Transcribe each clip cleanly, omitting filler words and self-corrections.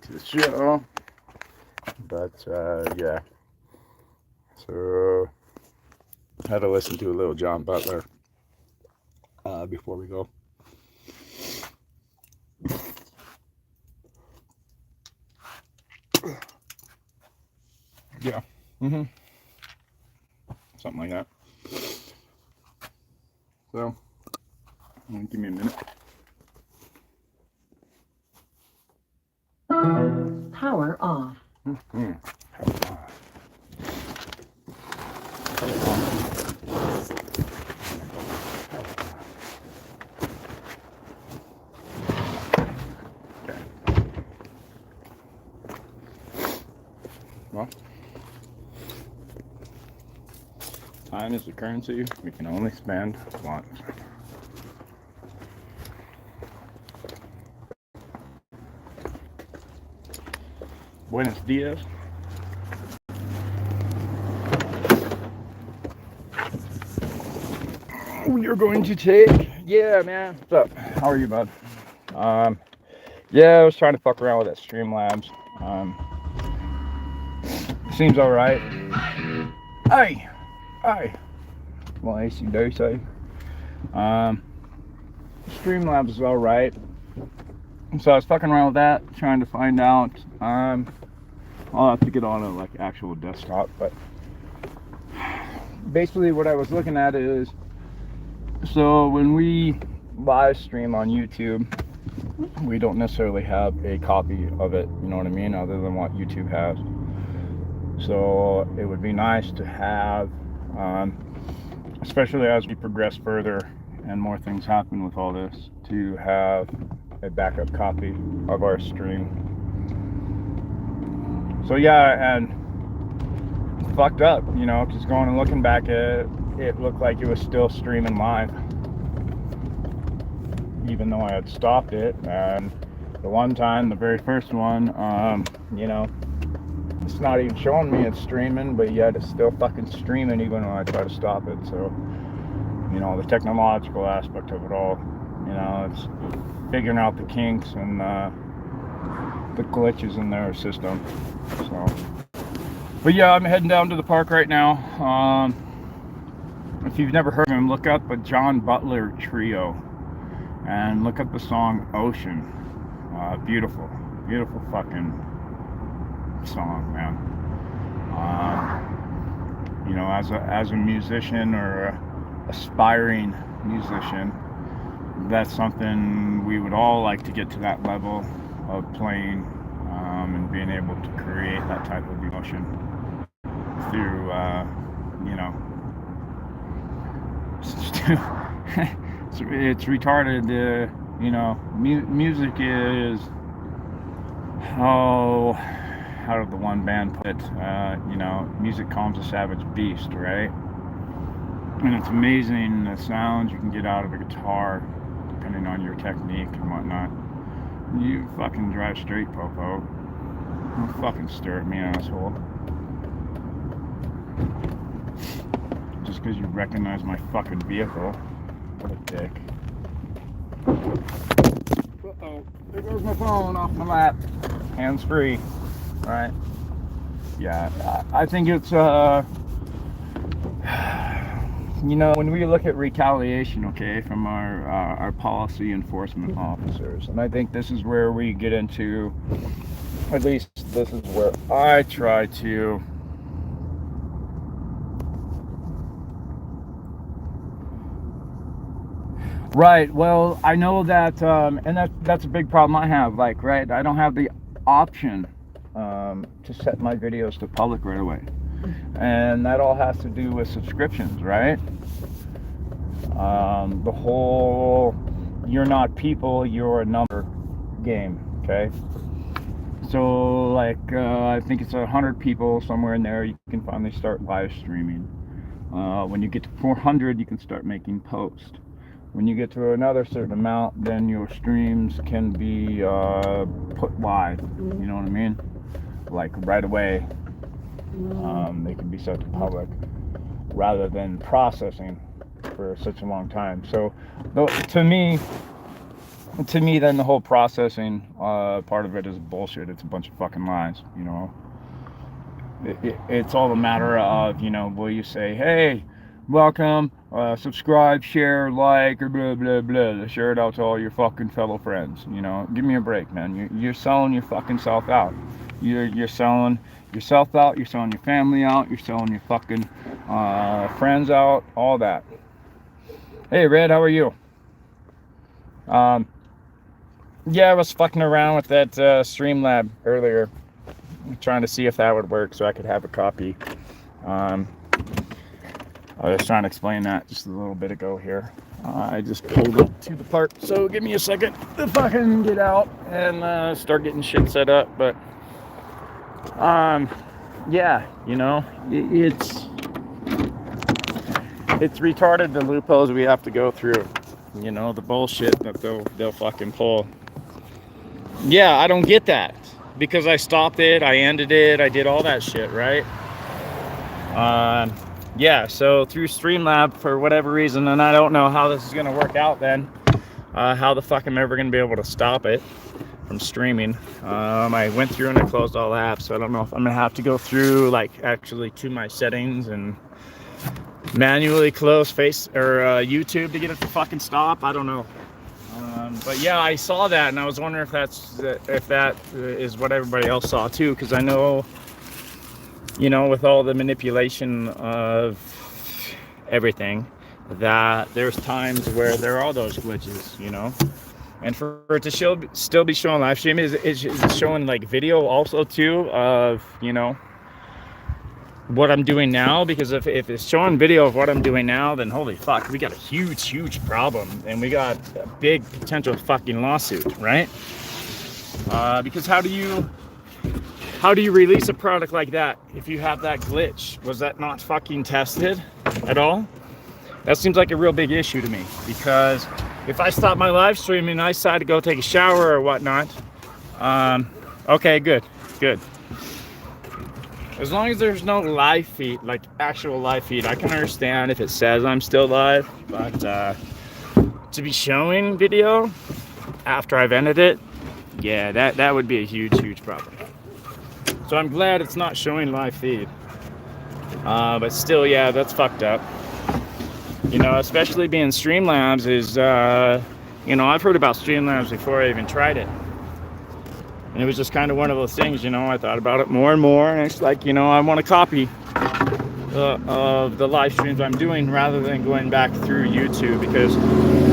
to the show. But yeah, so I had to listen to a little John Butler before we go. Yeah, something like that. So, give me a minute. Power off. Mm-hmm. Okay. Well, time is the currency we can only spend once. Buenos dias. You're going to take, yeah, man. What's up? How are you, bud? Yeah, I was trying to fuck around with that Streamlabs. Seems all right. Aye, aye. Well, AC Dose. Streamlabs is all right. So I was fucking around with that, trying to find out. I'll have to get on a like actual desktop, but basically what I was looking at is, so when we live stream on YouTube, we don't necessarily have a copy of it, you know what I mean, other than what YouTube has. So it would be nice to have, especially as we progress further and more things happen with all this, to have a backup copy of our stream. So yeah, and fucked up, you know, just going and looking back at it, it looked like it was still streaming live, even though I had stopped it. And the one time, the very first one, you know, it's not even showing me it's streaming, but yet it's still fucking streaming even when I try to stop it. So, you know, the technological aspect of it all, you know, it's figuring out the kinks and the glitches in their system. So, but yeah, I'm heading down to the park right now. If you've never heard of him, look up a John Butler Trio and look up the song Ocean. Beautiful, beautiful fucking song, man. You know, as a musician or a aspiring musician, that's something we would all like to get to, that level of playing and being able to create that type of emotion through, you know, it's retarded. You know, music is, oh, how did the one band put it? You know, music calms a savage beast, right? And it's amazing the sounds you can get out of a guitar, depending on your technique and whatnot. You fucking drive straight, Popo. Don't fucking stare at me, asshole. Just because you recognize my fucking vehicle. What a dick. Uh-oh. There goes my phone off my lap. Hands free. Alright. Yeah, I think it's, you know, when we look at retaliation, okay, from our policy enforcement officers, and I think this is where we get into, at least this is where I try to right, well, I know that, and that's a big problem I have, like, right, I don't have the option to set my videos to public right away, and that all has to do with subscriptions, right? The whole you're not people, you're a number game, okay? So like I think it's 100 people somewhere in there, you can finally start live streaming. When you get to 400, you can start making posts. When you get to another certain amount, then your streams can be put live, you know what I mean, like right away. They can be set to public rather than processing for such a long time. So to me, to me, then the whole processing part of it is bullshit. It's a bunch of fucking lies, you know. It's all a matter of, you know, will you say, hey, welcome, subscribe, share, like, or blah, blah, blah. Share it out to all your fucking fellow friends, you know. Give me a break, man. You're selling your fucking self out. You're selling yourself out, you're selling your family out, you're selling your fucking friends out, all that. Hey, Red, how are you? Yeah, I was fucking around with that Streamlab earlier, trying to see if that would work so I could have a copy. I was trying to explain that just a little bit ago here. I just pulled up to the park, so give me a second to fucking get out and start getting shit set up. But yeah, you know, it's retarded, the loopholes we have to go through. You know, the bullshit that they'll fucking pull. Yeah, I don't get that, because I stopped it, I ended it, I did all that shit, right? Yeah, so through Streamlab, for whatever reason, and I don't know how this is gonna work out then, how the fuck I'm ever gonna be able to stop it from streaming. I went through and I closed all the apps, so I don't know if I'm gonna have to go through, like, actually to my settings and manually close YouTube to get it to fucking stop. I don't know. But yeah, I saw that and I was wondering if that is what everybody else saw too, because I know, you know, with all the manipulation of everything, that there's times where there are those glitches, you know. And for it to still be showing live stream, is showing like video also too of, you know, what I'm doing now, because if it's showing video of what I'm doing now, then holy fuck, we got a huge problem, and we got a big potential fucking lawsuit, right? Because how do you release a product like that if you have that glitch? Was that not fucking tested at all? That seems like a real big issue to me, because if I stop my live stream and I decide to go take a shower or whatnot, okay, good. As long as there's no live feed, like actual live feed, I can understand if it says I'm still live, but to be showing video after I've ended it, yeah, that would be a huge problem. So I'm glad it's not showing live feed, but still, yeah, that's fucked up. You know, especially being Streamlabs is, you know, I've heard about Streamlabs before I even tried it. And it was just kind of one of those things, you know, I thought about it more and more, and it's like, you know, I want a copy of the live streams I'm doing rather than going back through YouTube, because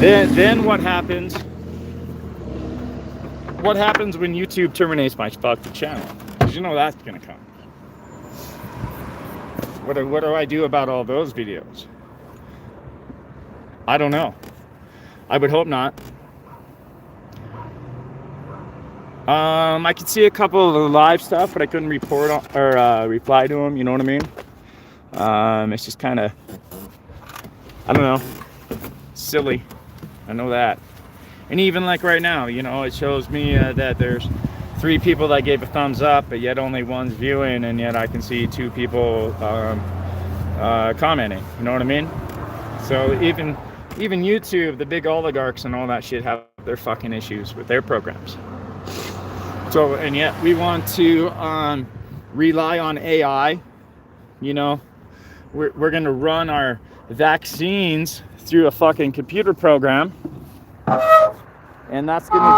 then what happens when YouTube terminates my fucking channel? Because you know that's gonna come. What do I do about all those videos? I don't know. I would hope not. I could see a couple of the live stuff, but I couldn't report or reply to them. You know what I mean? It's just kind of, I don't know, silly. I know that. And even like right now, you know, it shows me that there's 3 people that gave a thumbs up, but yet only one's viewing, and yet I can see 2 people commenting. You know what I mean? So even YouTube, the big oligarchs and all that shit, have their fucking issues with their programs. So, and yet we want to rely on AI. You know, we're going to run our vaccines through a fucking computer program, and that's going to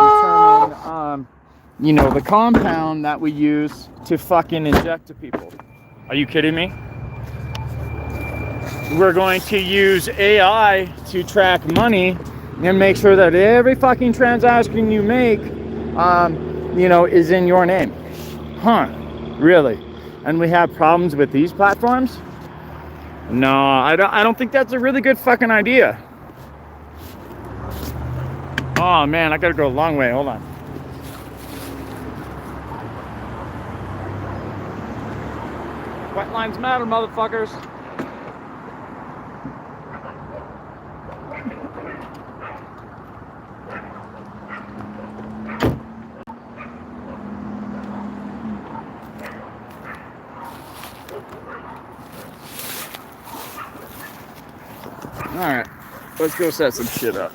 determine, you know, the compound that we use to fucking inject to people. Are you kidding me? We're going to use AI to track money and make sure that every fucking transaction you make, you know, is in your name. Huh? Really? And we have problems with these platforms? No, I don't think that's a really good fucking idea. Oh man, I gotta go a long way. Hold on. White lines matter, motherfuckers. Alright, let's go set some shit up.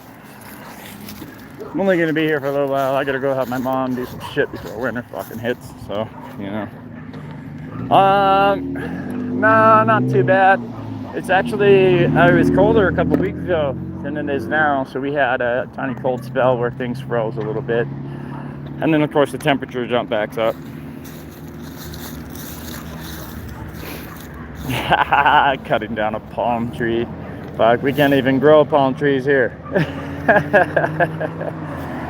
I'm only gonna be here for a little while. I gotta go help my mom do some shit before winter fucking hits. So, you know. No, not too bad. It's actually, it was colder a couple weeks ago than it is now. So we had a tiny cold spell where things froze a little bit. And then of course the temperature jumped back up. Cutting down a palm tree. Fuck, we can't even grow palm trees here.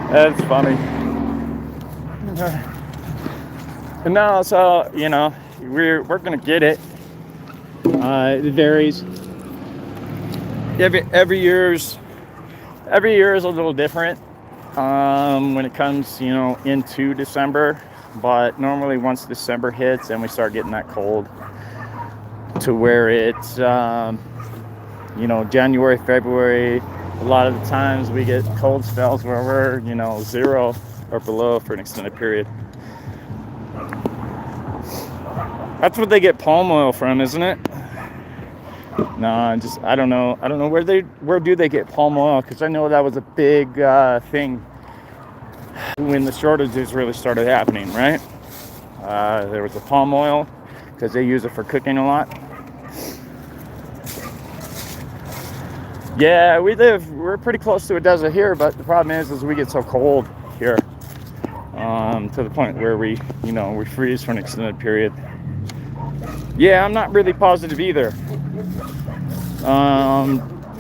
That's funny. No, so, you know, we're gonna get it. It varies. Every year is a little different when it comes, you know, into December. But normally once December hits and we start getting that cold to where it's, you know, January, February, a lot of the times we get cold spells where we're, you know, 0 or below for an extended period. That's what they get palm oil from, isn't it? No, I don't know where do they get palm oil, because I know that was a big thing when the shortages really started happening, right? There was the palm oil because they use it for cooking a lot. Yeah, we're pretty close to a desert here, but the problem is we get so cold here, to the point where we freeze for an extended period. Yeah, I'm not really positive either.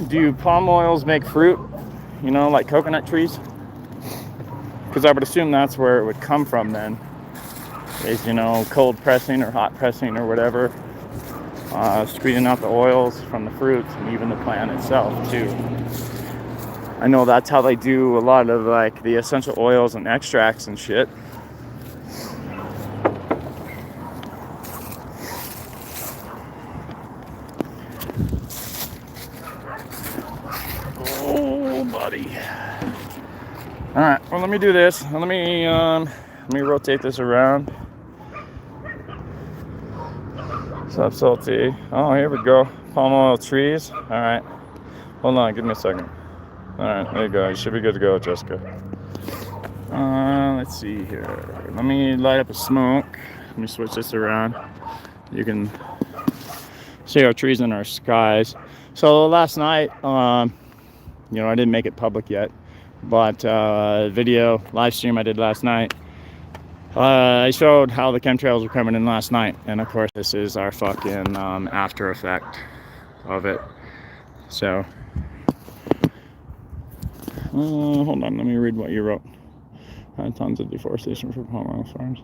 Do palm oils make fruit, you know, like coconut trees? Because I would assume that's where it would come from then, is, you know, cold pressing or hot pressing or whatever, squeezing out the oils from the fruits and even the plant itself too. I know that's how they do a lot of like the essential oils and extracts and shit. Oh, buddy. All right, well, let me do this. Let me rotate this around. Stop salty. Oh, here we go. Palm oil trees. All right. Hold on, give me a second. All right, there you go. You should be good to go, Jessica. Let's see here. Let me light up a smoke. Let me switch this around. You can see our trees in our skies. So last night, you know, I didn't make it public yet, but video live stream I did last night, I showed how the chemtrails were coming in last night, and of course this is our fucking after effect of it. So hold on, let me read what you wrote. Tons of deforestation for palm oil farms,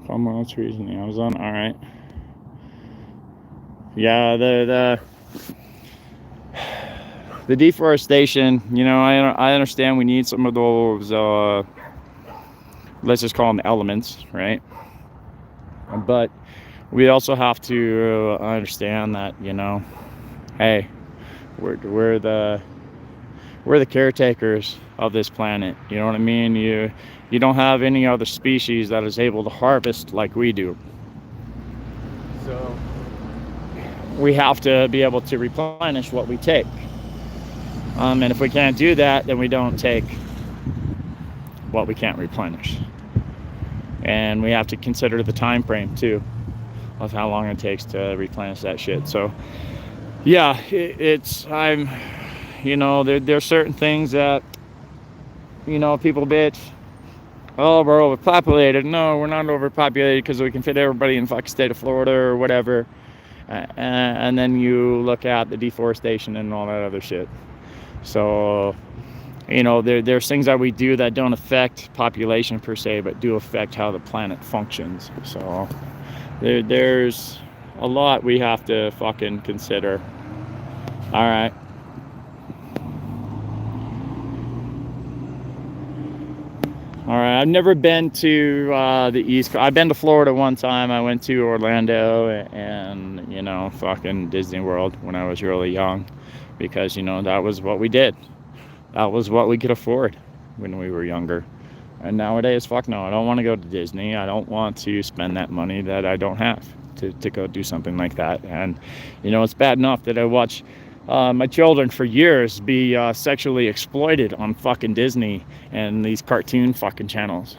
palm oil trees in the Amazon. All right. Yeah, the deforestation, you know, I understand we need some of those, let's just call them elements, right? But we also have to understand that, you know, hey, we're the caretakers of this planet. You know what I mean? You don't have any other species that is able to harvest like we do. So we have to be able to replenish what we take. And if we can't do that, then we don't take what we can't replenish. And we have to consider the time frame too of how long it takes to replenish that shit. So yeah, you know, there's certain things that, you know, people bitch, oh, we're overpopulated. No, we're not overpopulated because we can fit everybody in the fucking state of Florida or whatever. And then you look at the deforestation and all that other shit. So, you know, there's things that we do that don't affect population per se, but do affect how the planet functions. So there's a lot we have to fucking consider. All right. All right, I've never been to the East Coast. I've been to Florida one time. I went to Orlando and, you know, fucking Disney World when I was really young, because, you know, that was what we did. That was what we could afford when we were younger. And nowadays, fuck no, I don't want to go to Disney. I don't want to spend that money that I don't have to go do something like that. And, you know, it's bad enough that I watch my children for years be sexually exploited on fucking Disney and these cartoon fucking channels.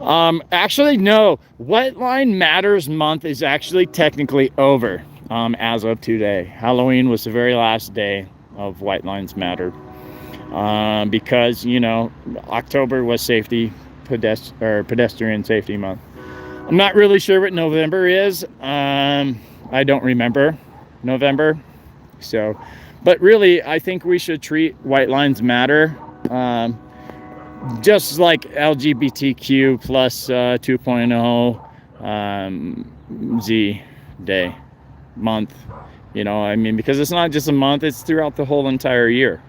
Actually, no. White Line Matters month is actually technically over as of today. Halloween was the very last day of White Lines Matter because, you know, October was pedestrian safety month. I'm not really sure what November is. I don't remember November. So, but really, I think we should treat White Lines Matter just like LGBTQ plus 2.0 Z day month. You know, I mean, because it's not just a month, it's throughout the whole entire year.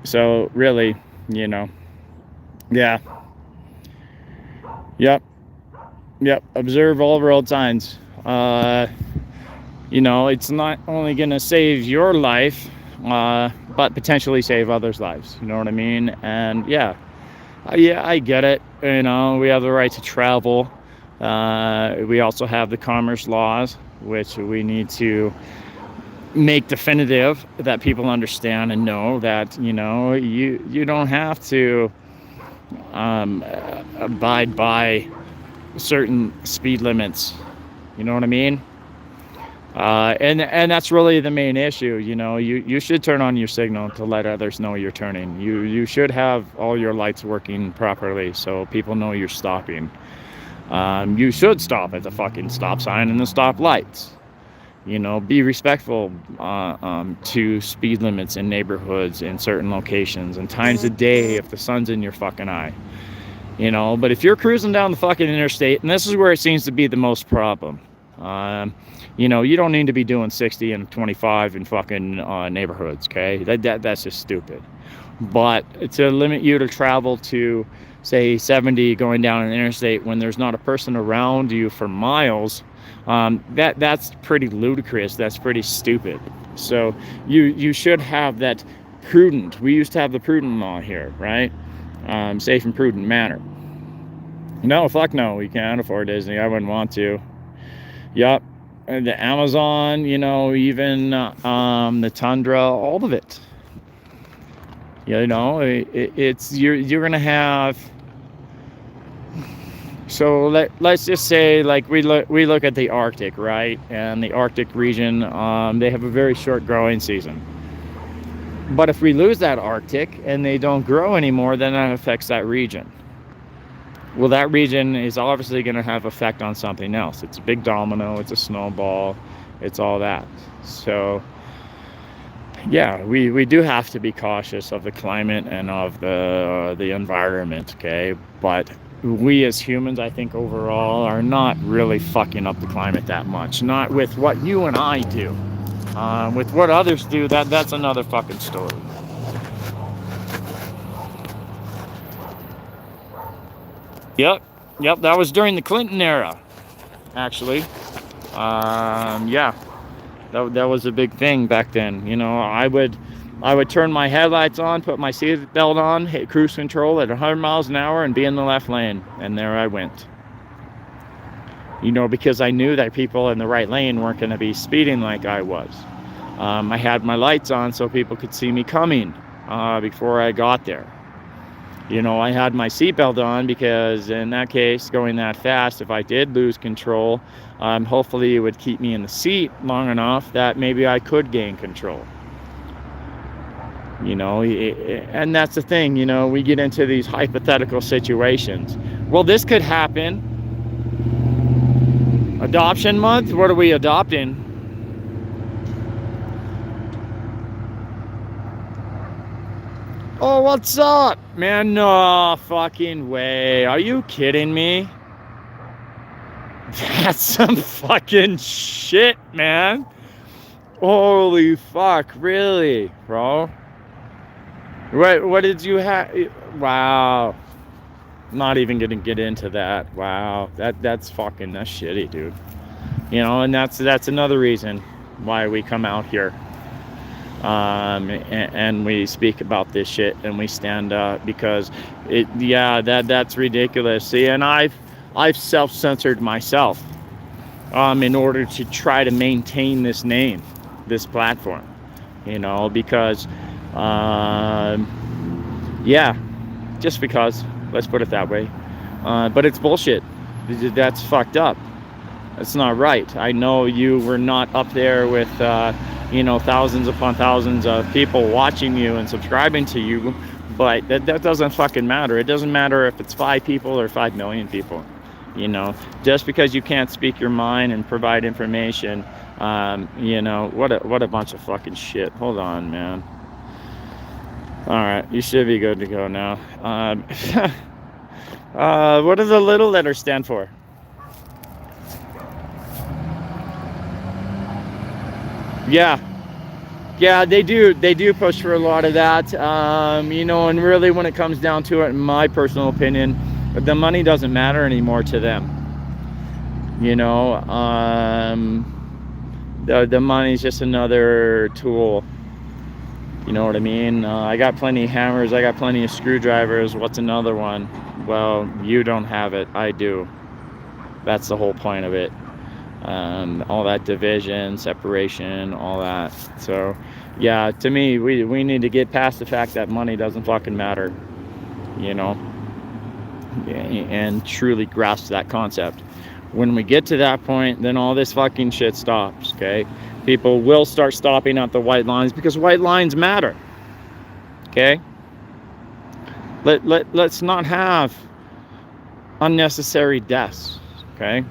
So really, you know, yeah. Yep. Observe all road signs. You know, it's not only going to save your life, but potentially save others' lives. You know what I mean? And yeah, I get it. You know, we have the right to travel. We also have the commerce laws, which we need to make definitive that people understand and know that, you know, you don't have to abide by certain speed limits. You know what I mean? And that's really the main issue. You know, you should turn on your signal to let others know you're turning. You should have all your lights working properly so people know you're stopping. You should stop at the fucking stop sign and the stop lights. You know, be respectful to speed limits in neighborhoods in certain locations and times of day if the sun's in your fucking eye. You know, but if you're cruising down the fucking interstate, and this is where it seems to be the most problem, you know, you don't need to be doing 60 and 25 in fucking neighborhoods, okay? That's just stupid. But to limit you to travel to, say, 70 going down an interstate when there's not a person around you for miles, that's pretty ludicrous. That's pretty stupid. So you should have that prudent. We used to have the prudent law here, right? Safe and prudent manner. No, fuck no, we can't afford Disney. I wouldn't want to. Yup. The Amazon, you know, even the Tundra, all of it. You know, it's you're gonna have. So let's just say, like, we look at the Arctic, right? And the Arctic region, they have a very short growing season. But if we lose that Arctic and they don't grow anymore, then that affects that region. Well, that region is obviously going to have effect on something else. It's a big domino, it's a snowball, it's all that. So yeah, we do have to be cautious of the climate and of the environment, okay? But we as humans, I think overall, are not really fucking up the climate that much. Not with what you and I do. With what others do, that's another fucking story. Yep, that was during the Clinton era, actually. Yeah, that was a big thing back then. You know, I would turn my headlights on, put my seat belt on, hit cruise control at 100 miles an hour and be in the left lane, and there I went. You know, because I knew that people in the right lane weren't going to be speeding like I was. I had my lights on so people could see me coming before I got there. You know, I had my seatbelt on because in that case, going that fast, if I did lose control, hopefully it would keep me in the seat long enough that maybe I could gain control. You know, and that's the thing, you know, we get into these hypothetical situations. Well, this could happen. Adoption month? What are we adopting? Oh, what's up, man? No fucking way. Are you kidding me? That's some fucking shit, man. Holy fuck, really, bro? What did you have? Wow. I'm not even gonna get into that. Wow, that's shitty, dude. You know, and that's another reason why we come out here. And we speak about this shit and we stand up because that's ridiculous. See, and I've self-censored myself in order to try to maintain this name, this platform, you know, because, yeah, just because, let's put it that way. But it's bullshit. That's fucked up. That's not right. I know you were not up there with, you know, thousands upon thousands of people watching you and subscribing to you, but that doesn't fucking matter. It doesn't matter if it's 5 people or 5 million people. You know, just because you can't speak your mind and provide information, you know, what a bunch of fucking shit. Hold on, man. All right, you should be good to go now. What do the little letters stand for? Yeah, they do push for a lot of that, you know, and really when it comes down to it, in my personal opinion, the money doesn't matter anymore to them, you know. The money's just another tool, you know what I mean. I got plenty of hammers, I got plenty of screwdrivers. What's another one? Well, you don't have it, I do. That's the whole point of it. All that division, separation, all that. So yeah, to me, we need to get past the fact that money doesn't fucking matter, you know, and truly grasp that concept. When we get to that point, then all this fucking shit stops. Okay, people will start stopping at the white lines because white lines matter. Okay, let's not have unnecessary deaths. Okay,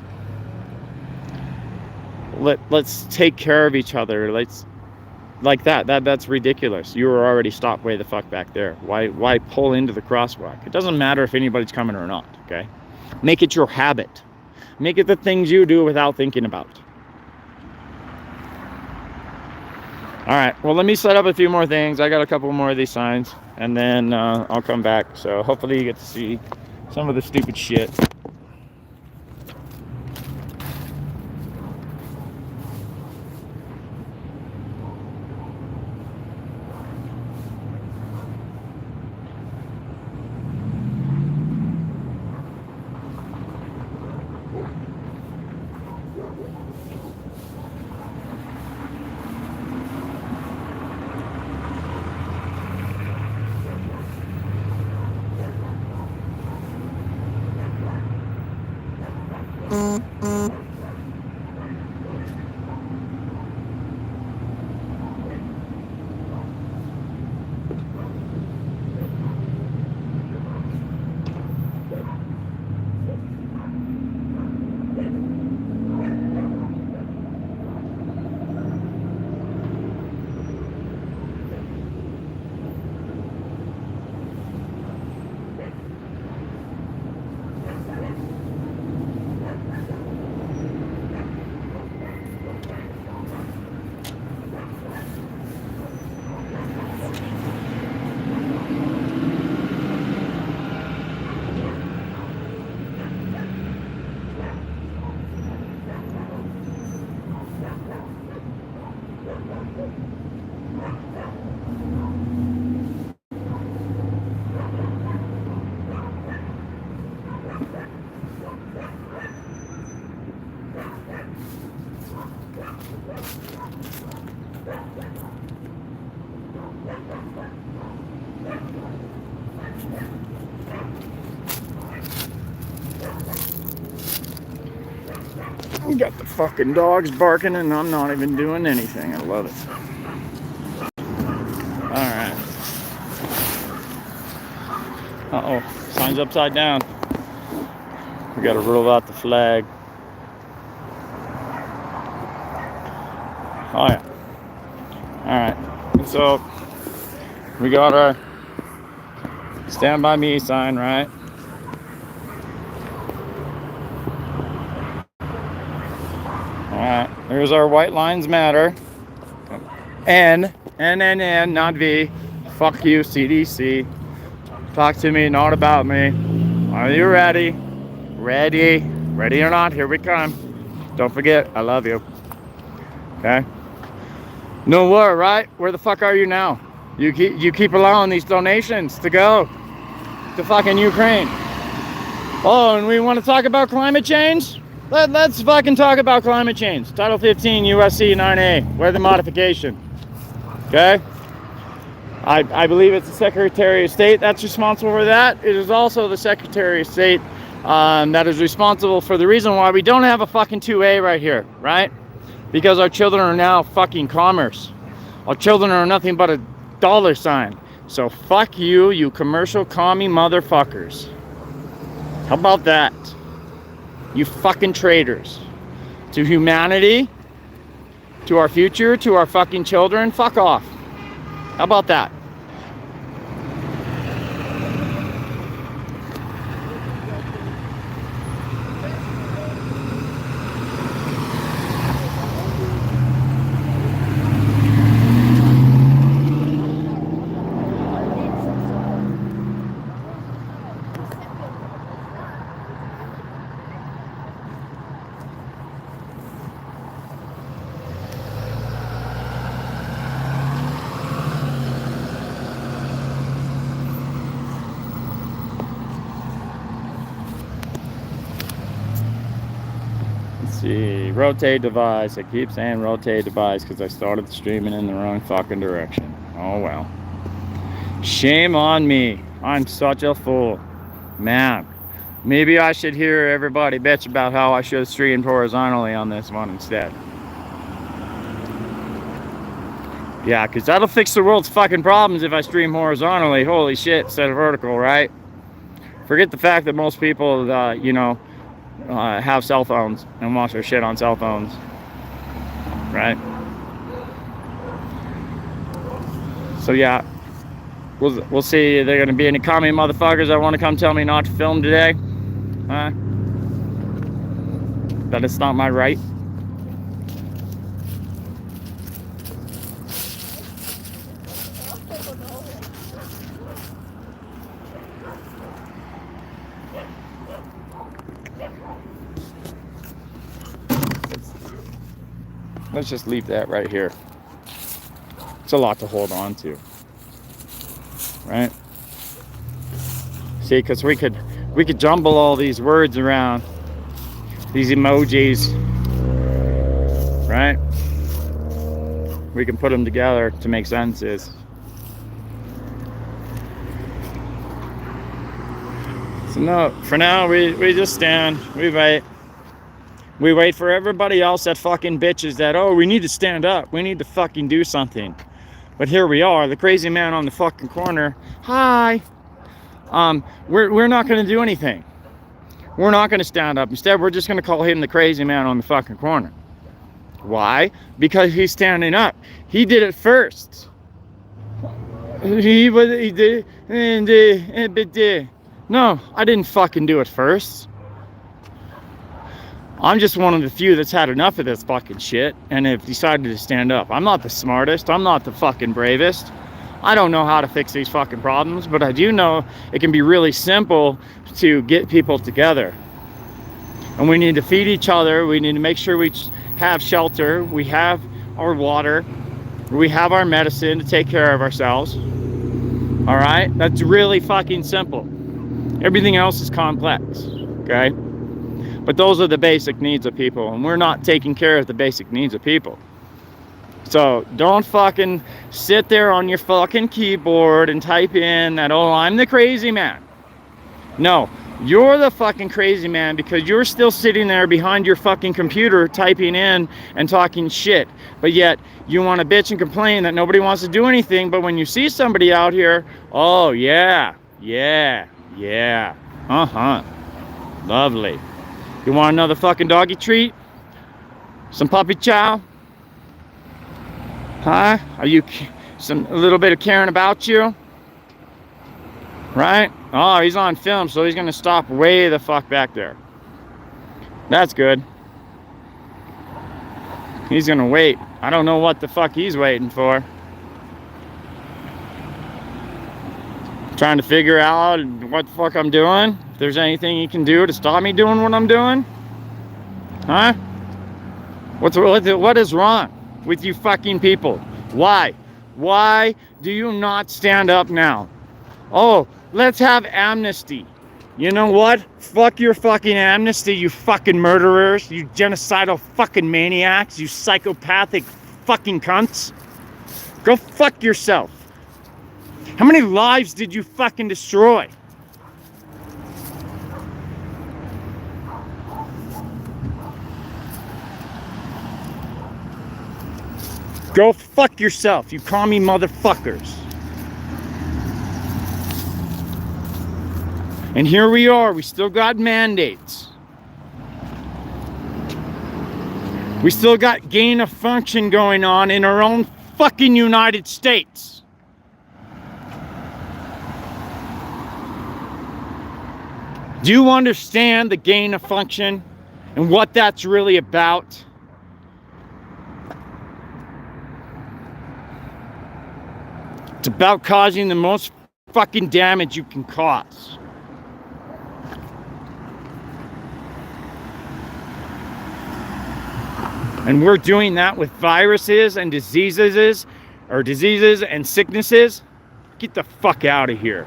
let's take care of each other. Let's, like that's ridiculous. You were already stopped way the fuck back there. Why pull into the crosswalk? It doesn't matter if anybody's coming or not. Okay, make it your habit. Make it the things you do without thinking about. All right, well, let me set up a few more things. I got a couple more of these signs, and then I'll come back. So hopefully you get to see some of the stupid shit. We got the fucking dogs barking and I'm not even doing anything. I love it. Alright. Uh-oh. Sign's upside down. We gotta roll out the flag. Oh yeah. Alright. So we got our Stand By Me sign, right? Alright, there's our white lines matter. N, not V. Fuck you, CDC. Talk to me, not about me. Are you ready? Ready? Ready or not, here we come. Don't forget, I love you. Okay? No war, right? Where the fuck are you now? You keep allowing these donations to go to fucking Ukraine. Oh, and we want to talk about climate change? Let's fucking talk about climate change. Title 15 USC 9A, weather modification. Okay? I believe it's the Secretary of State that's responsible for that. It is also the Secretary of State that is responsible for the reason why we don't have a fucking 2A right here, right? Because our children are now fucking commerce. Our children are nothing but a dollar sign. So fuck you, you commercial commie motherfuckers. How about that? You fucking traitors. To humanity, to our future, to our fucking children, fuck off. How about that? See, rotate device. I keep saying rotate device because I started streaming in the wrong fucking direction. Oh well. Shame on me. I'm such a fool. Man, maybe I should hear everybody bitch about how I should have streamed horizontally on this one instead. Yeah, because that'll fix the world's fucking problems if I stream horizontally. Holy shit, instead of vertical, right? Forget the fact that most people, you know, have cell phones and watch their shit on cell phones, right? So yeah, we'll see. Are there gonna be any commie motherfuckers that want to come tell me not to film today? Huh? That it's not my right. Let's just leave that right here. It's a lot to hold on to, right? See, because we could jumble all these words around, these emojis, right? We can put them together to make senses. So no, for now we just stand, we wait. We wait for everybody else that fucking bitches that, oh, we need to stand up. We need to fucking do something. But here we are, the crazy man on the fucking corner. Hi. We're not going to do anything. We're not going to stand up. Instead, we're just going to call him the crazy man on the fucking corner. Why? Because he's standing up. He did it first. He did. No, I didn't fucking do it first. I'm just one of the few that's had enough of this fucking shit and have decided to stand up. I'm not the smartest. I'm not the fucking bravest. I don't know how to fix these fucking problems, but I do know it can be really simple to get people together. And we need to feed each other. We need to make sure we have shelter. We have our water. We have our medicine to take care of ourselves. All right? That's really fucking simple. Everything else is complex, okay? But those are the basic needs of people, and we're not taking care of the basic needs of people. So don't fucking sit there on your fucking keyboard and type in that, oh, I'm the crazy man. No, you're the fucking crazy man because you're still sitting there behind your fucking computer typing in and talking shit. But yet you want to bitch and complain that nobody wants to do anything. But when you see somebody out here, oh, yeah, lovely. You want another fucking doggy treat? Some puppy chow? Huh? Are you a little bit of caring about you? Right? Oh, he's on film, so he's gonna stop way the fuck back there. That's good. He's gonna wait. I don't know what the fuck he's waiting for. Trying to figure out what the fuck I'm doing. If there's anything he can do to stop me doing what I'm doing. Huh? What is wrong with you fucking people? Why? Why do you not stand up now? Oh, let's have amnesty. You know what? Fuck your fucking amnesty, you fucking murderers, you genocidal fucking maniacs, you psychopathic fucking cunts. Go fuck yourself. How many lives did you fucking destroy? Go fuck yourself, you commie motherfuckers. And here we are, we still got mandates. We still got gain of function going on in our own fucking United States. Do you understand the gain of function and what that's really about? It's about causing the most fucking damage you can cause. And we're doing that with viruses and diseases and sicknesses. Get the fuck out of here.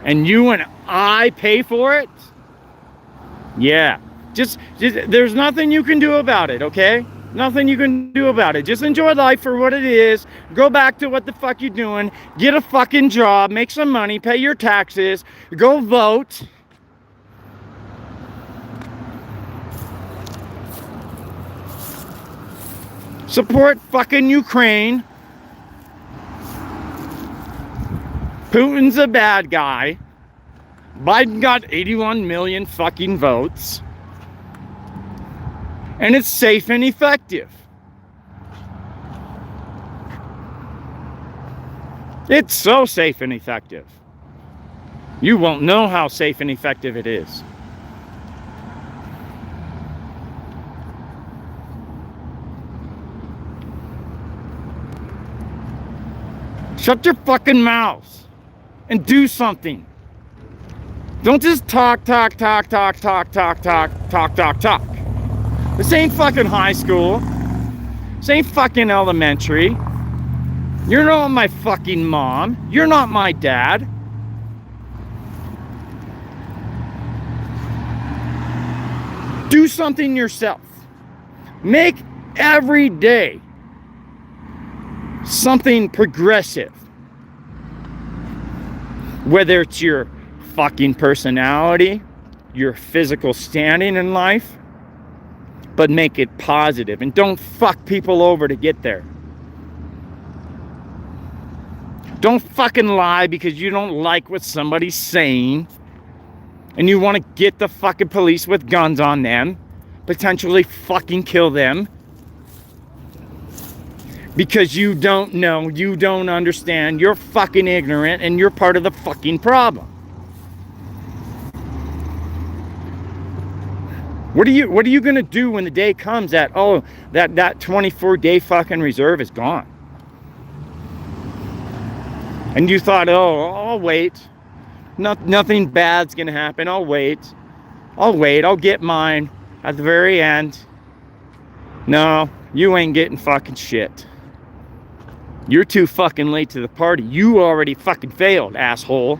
And you and I pay for it? Yeah. Just there's nothing you can do about it, okay? Nothing you can do about it. Just enjoy life for what it is. Go back to what the fuck you're doing. Get a fucking job. Make some money. Pay your taxes. Go vote. Support fucking Ukraine. Putin's a bad guy. Biden got 81 million fucking votes. And it's safe and effective. It's so safe and effective. You won't know how safe and effective it is. Shut your fucking mouths and do something. Don't just talk. This ain't fucking high school. This ain't fucking elementary. You're not my fucking mom. You're not my dad. Do something yourself. Make every day something progressive. Whether it's your fucking personality, your physical standing in life, but make it positive and don't fuck people over to get there. Don't fucking lie because you don't like what somebody's saying and you want to get the fucking police with guns on them, potentially fucking kill them. Because you don't know, you don't understand, you're fucking ignorant, and you're part of the fucking problem. What are you gonna do when the day comes that, oh, that 24-day fucking reserve is gone? And you thought, oh, I'll wait. Nothing bad's gonna happen, I'll wait, I'll get mine at the very end. No, you ain't getting fucking shit. You're too fucking late to the party. You already fucking failed, asshole.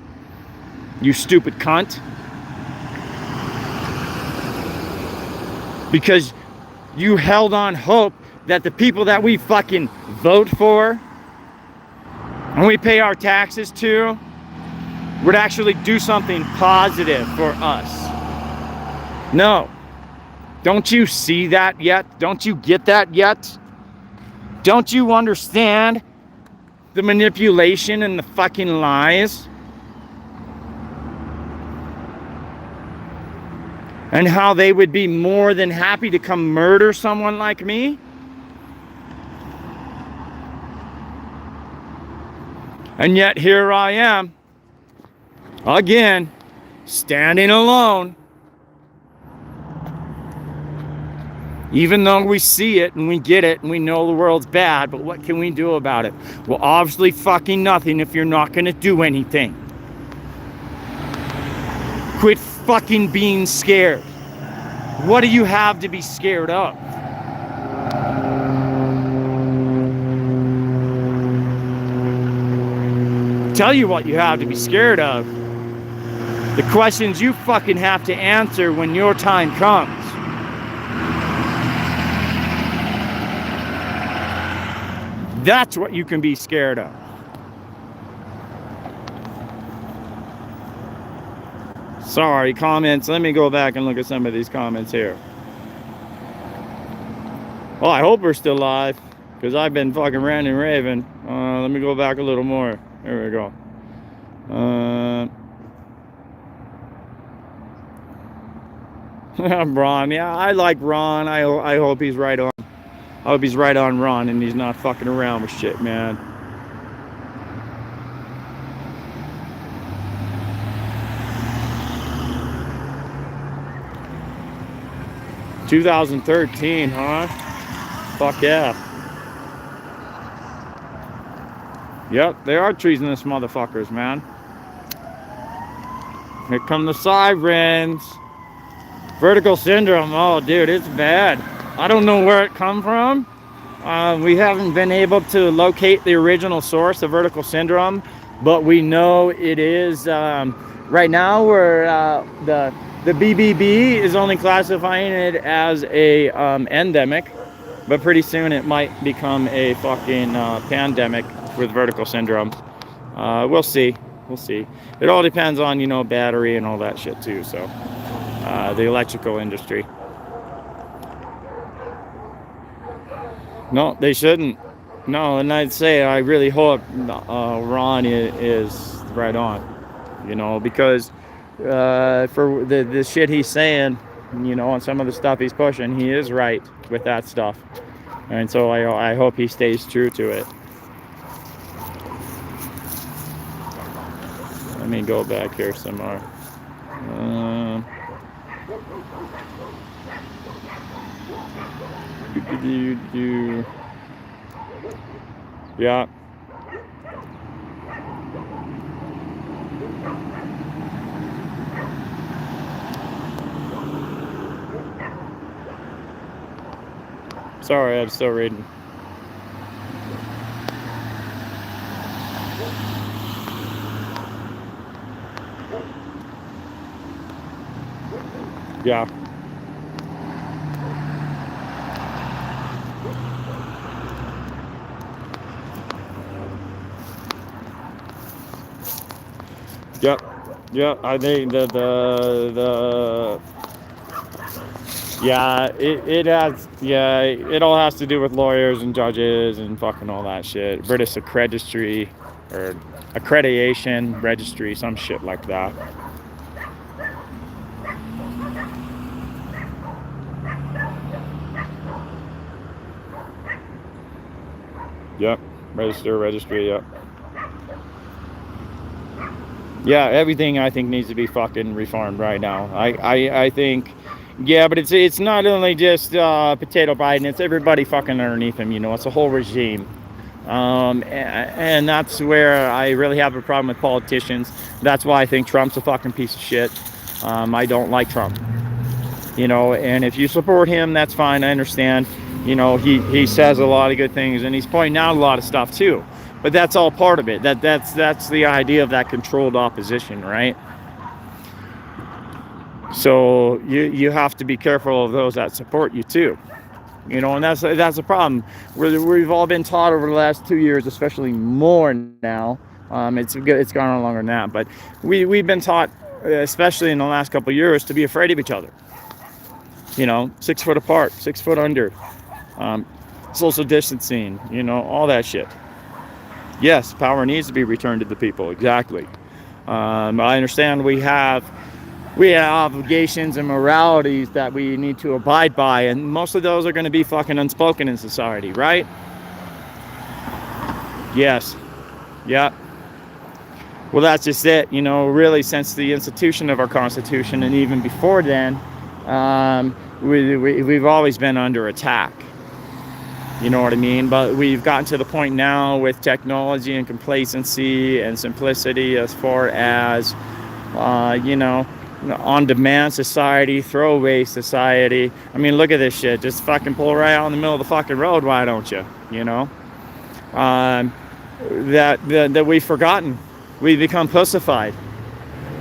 You stupid cunt. Because you held on hope that the people that we fucking vote for and we pay our taxes to would actually do something positive for us. No. Don't you see that yet? Don't you get that yet? Don't you understand the manipulation and the fucking lies? And how they would be more than happy to come murder someone like me? And yet here I am, again, standing alone. Even though we see it and we get it and we know the world's bad, but what can we do about it? Well, obviously fucking nothing if you're not gonna do anything. Quit fucking being scared. What do you have to be scared of? Tell you what you have to be scared of. The questions you fucking have to answer when your time comes. That's what you can be scared of. Sorry, comments. Let me go back and look at some of these comments here. Well, I hope we're still live, because I've been fucking ranting and raving. Let me go back a little more. There we go. Ron, yeah, I like Ron. I hope he's right on. I hope he's right on Ron and he's not fucking around with shit, man. "2013, huh? Fuck yeah. Yep, they are treasonous motherfuckers, man. Here come the sirens. Vertical syndrome, oh dude, it's bad. I don't know where it come from. We haven't been able to locate the original source of vertical syndrome, but we know it is, right now we're, the BBB is only classifying it as a endemic, but pretty soon it might become a fucking pandemic with vertical syndrome. We'll see. We'll see. It all depends on, you know, battery and all that shit too, so. The electrical industry. No, they shouldn't. No, and I'd say I really hope Ron is right on, you know, because for the shit he's saying, you know, and some of the stuff he's pushing, he is right with that stuff. And so I hope he stays true to it. Let me go back here some more. Yeah. Sorry, I'm still reading. Yeah. Yep. Yeah, I think that the yeah, it has, yeah, it all has to do with lawyers and judges and fucking all that shit. British accreditation or accreditation registry, some shit like that. Yep, registry, yep. Yeah, everything I think needs to be fucking reformed right now. I think, yeah, but it's not only just potato Biden, it's everybody fucking underneath him, you know, it's a whole regime. And that's where I really have a problem with politicians. That's why I think Trump's a fucking piece of shit. I don't like Trump, you know, and if you support him, that's fine, I understand. You know, he says a lot of good things and he's pointing out a lot of stuff too. But that's all part of it. That's the idea of that controlled opposition, right? So you have to be careful of those that support you too. You know, and that's the problem. We've all been taught over the last 2 years, especially more now. It's gone on longer than that, but we've been taught, especially in the last couple of years, to be afraid of each other. You know, 6 foot apart, 6 foot under, social distancing. You know, all that shit. Yes, power needs to be returned to the people. Exactly. I understand we have obligations and moralities that we need to abide by, and most of those are going to be fucking unspoken in society, right? Yes. Yeah. Well, that's just it. You know, really, since the institution of our Constitution, and even before then, we've always been under attack. You know what I mean? But we've gotten to the point now with technology and complacency and simplicity as far as, you know, on-demand society, throwaway society. I mean, look at this shit. Just fucking pull right out in the middle of the fucking road, why don't you? You know? That we've forgotten. We've become pussified.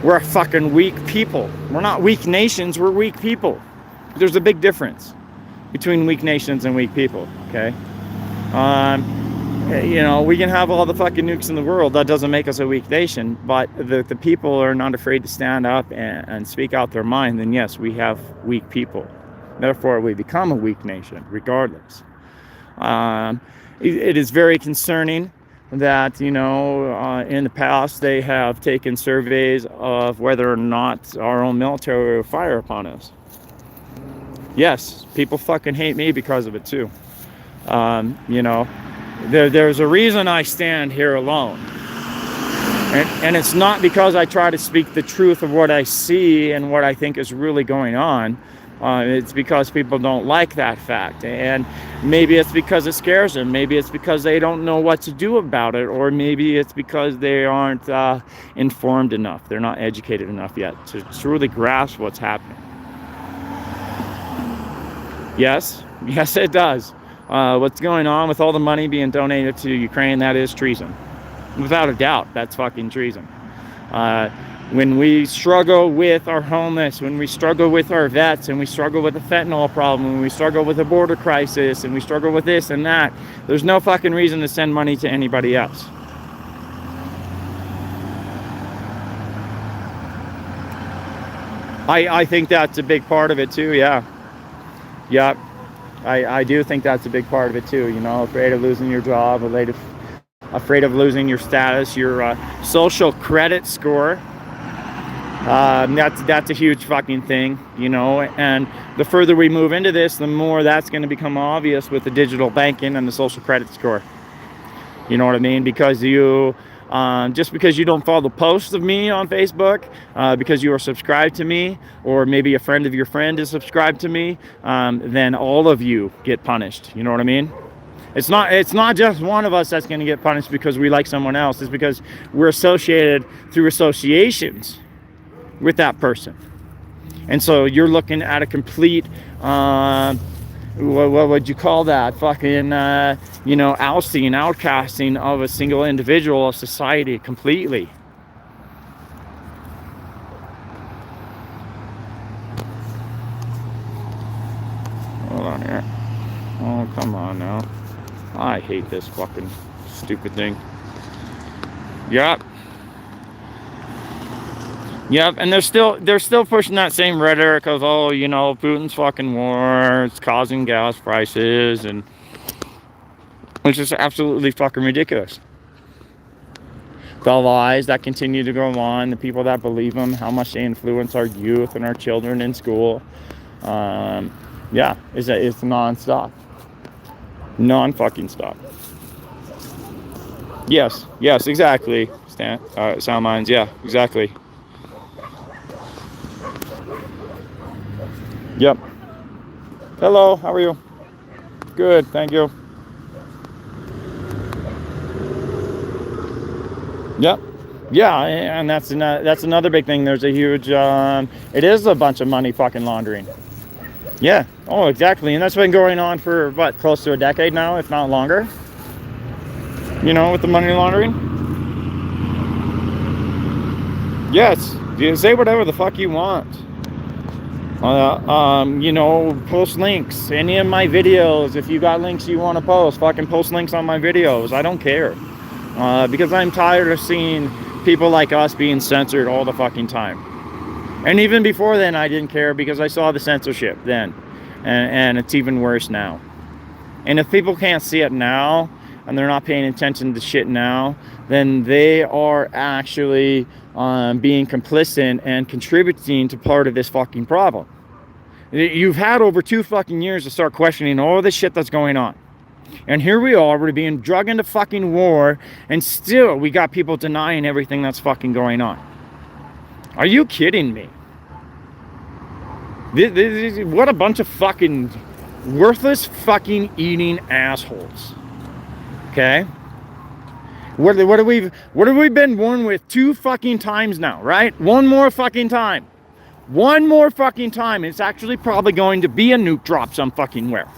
We're a fucking weak people. We're not weak nations, we're weak people. There's a big difference between weak nations and weak people, okay? You know, we can have all the fucking nukes in the world. That doesn't make us a weak nation. But the people are not afraid to stand up and speak out their mind. Then yes, we have weak people. Therefore, we become a weak nation, regardless. It is very concerning that, you know, in the past they have taken surveys of whether or not our own military will fire upon us. Yes, people fucking hate me because of it too. You know, there's a reason I stand here alone. And it's not because I try to speak the truth of what I see and what I think is really going on. It's because people don't like that fact. And maybe it's because it scares them. Maybe it's because they don't know what to do about it. Or maybe it's because they aren't informed enough. They're not educated enough yet to truly grasp what's happening. Yes, it does. What's going on with all the money being donated to Ukraine, that is treason. Without a doubt, that's fucking treason. When we struggle with our homeless, when we struggle with our vets, and we struggle with the fentanyl problem, when we struggle with the border crisis, and we struggle with this and that, there's no fucking reason to send money to anybody else. I think that's a big part of it too, yeah. Yep. I do think that's a big part of it too, you know, afraid of losing your job, afraid of losing your status, your social credit score. That's a huge fucking thing, you know, and the further we move into this, the more that's going to become obvious with the digital banking and the social credit score. You know what I mean? Because just because you don't follow the posts of me on Facebook, because you are subscribed to me, or maybe a friend of your friend is subscribed to me, then all of you get punished. You know what I mean? It's not just one of us that's going to get punished because we like someone else. It's because we're associated through associations with that person. And so you're looking at a complete, what would you call that? Fucking, you know, ousting, outcasting of a single individual of society completely. Hold on here. Oh, come on now. I hate this fucking stupid thing. Yep. Yep, and they're still pushing that same rhetoric of, oh, you know, Putin's fucking war, it's causing gas prices, and which is absolutely fucking ridiculous. The lies that continue to go on, the people that believe them, how much they influence our youth and our children in school. Yeah, it's non-stop. Non-fucking stop. Yes, exactly. Sound minds, yeah, exactly. Yep. Hello, how are you? Good, thank you. Yep. Yeah, and that's another big thing. There's a huge, it is a bunch of money fucking laundering. Yeah, oh, exactly. And that's been going on for, what, close to a decade now, if not longer? You know, with the money laundering? Yes, you say whatever the fuck you want. You know, post links. Any of my videos, if you got links you want to post, fucking post links on my videos. I don't care. Because I'm tired of seeing people like us being censored all the fucking time. And even before then, I didn't care because I saw the censorship then. And it's even worse now. And if people can't see it now, and they're not paying attention to shit now, then they are actually being complicit and contributing to part of this fucking problem. You've had over 2 fucking years to start questioning all the shit that's going on. And here we are, we're being dragged into fucking war, and still we got people denying everything that's fucking going on. Are you kidding me? What a bunch of fucking worthless fucking eating assholes. Okay? What have we been born with 2 fucking times now, right? One more fucking time. One more fucking time. It's actually probably going to be a nuke drop some fucking where.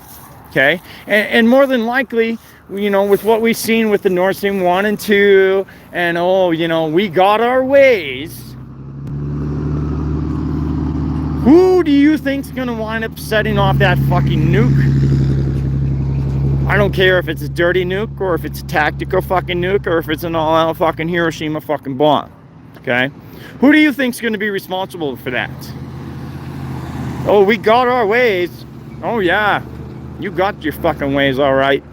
Okay? And more than likely, you know, with what we've seen with the Nord Stream 1 and 2, and oh, you know, we got our ways. Who do you think's gonna wind up setting off that fucking nuke? I don't care if it's a dirty nuke or if it's a tactical fucking nuke or if it's an all-out fucking Hiroshima fucking bomb. Okay? Who do you think's gonna be responsible for that? Oh, we got our ways. Oh yeah, you got your fucking ways, all right.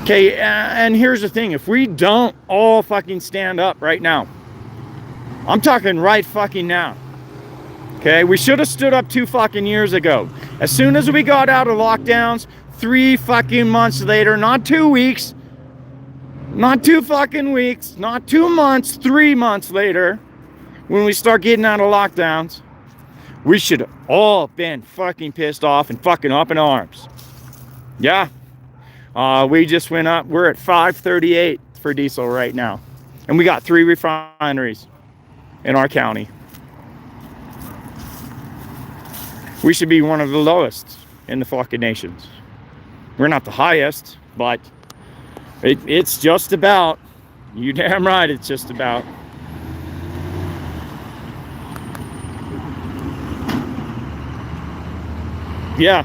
Okay, and here's the thing. If we don't all fucking stand up right now, I'm talking right fucking now. Okay, we should have stood up 2 fucking years ago. As soon as we got out of lockdowns, 3 fucking months later, not 2 weeks, not 2 fucking weeks, not 2 months, 3 months later, when we start getting out of lockdowns, we should have all been fucking pissed off and fucking up in arms. Yeah. We just went up. We're at $5.38 for diesel right now. And we got 3 refineries in our county. We should be one of the lowest in the fucking nations. We're not the highest, but it's just about. You damn right it's just about. Yeah.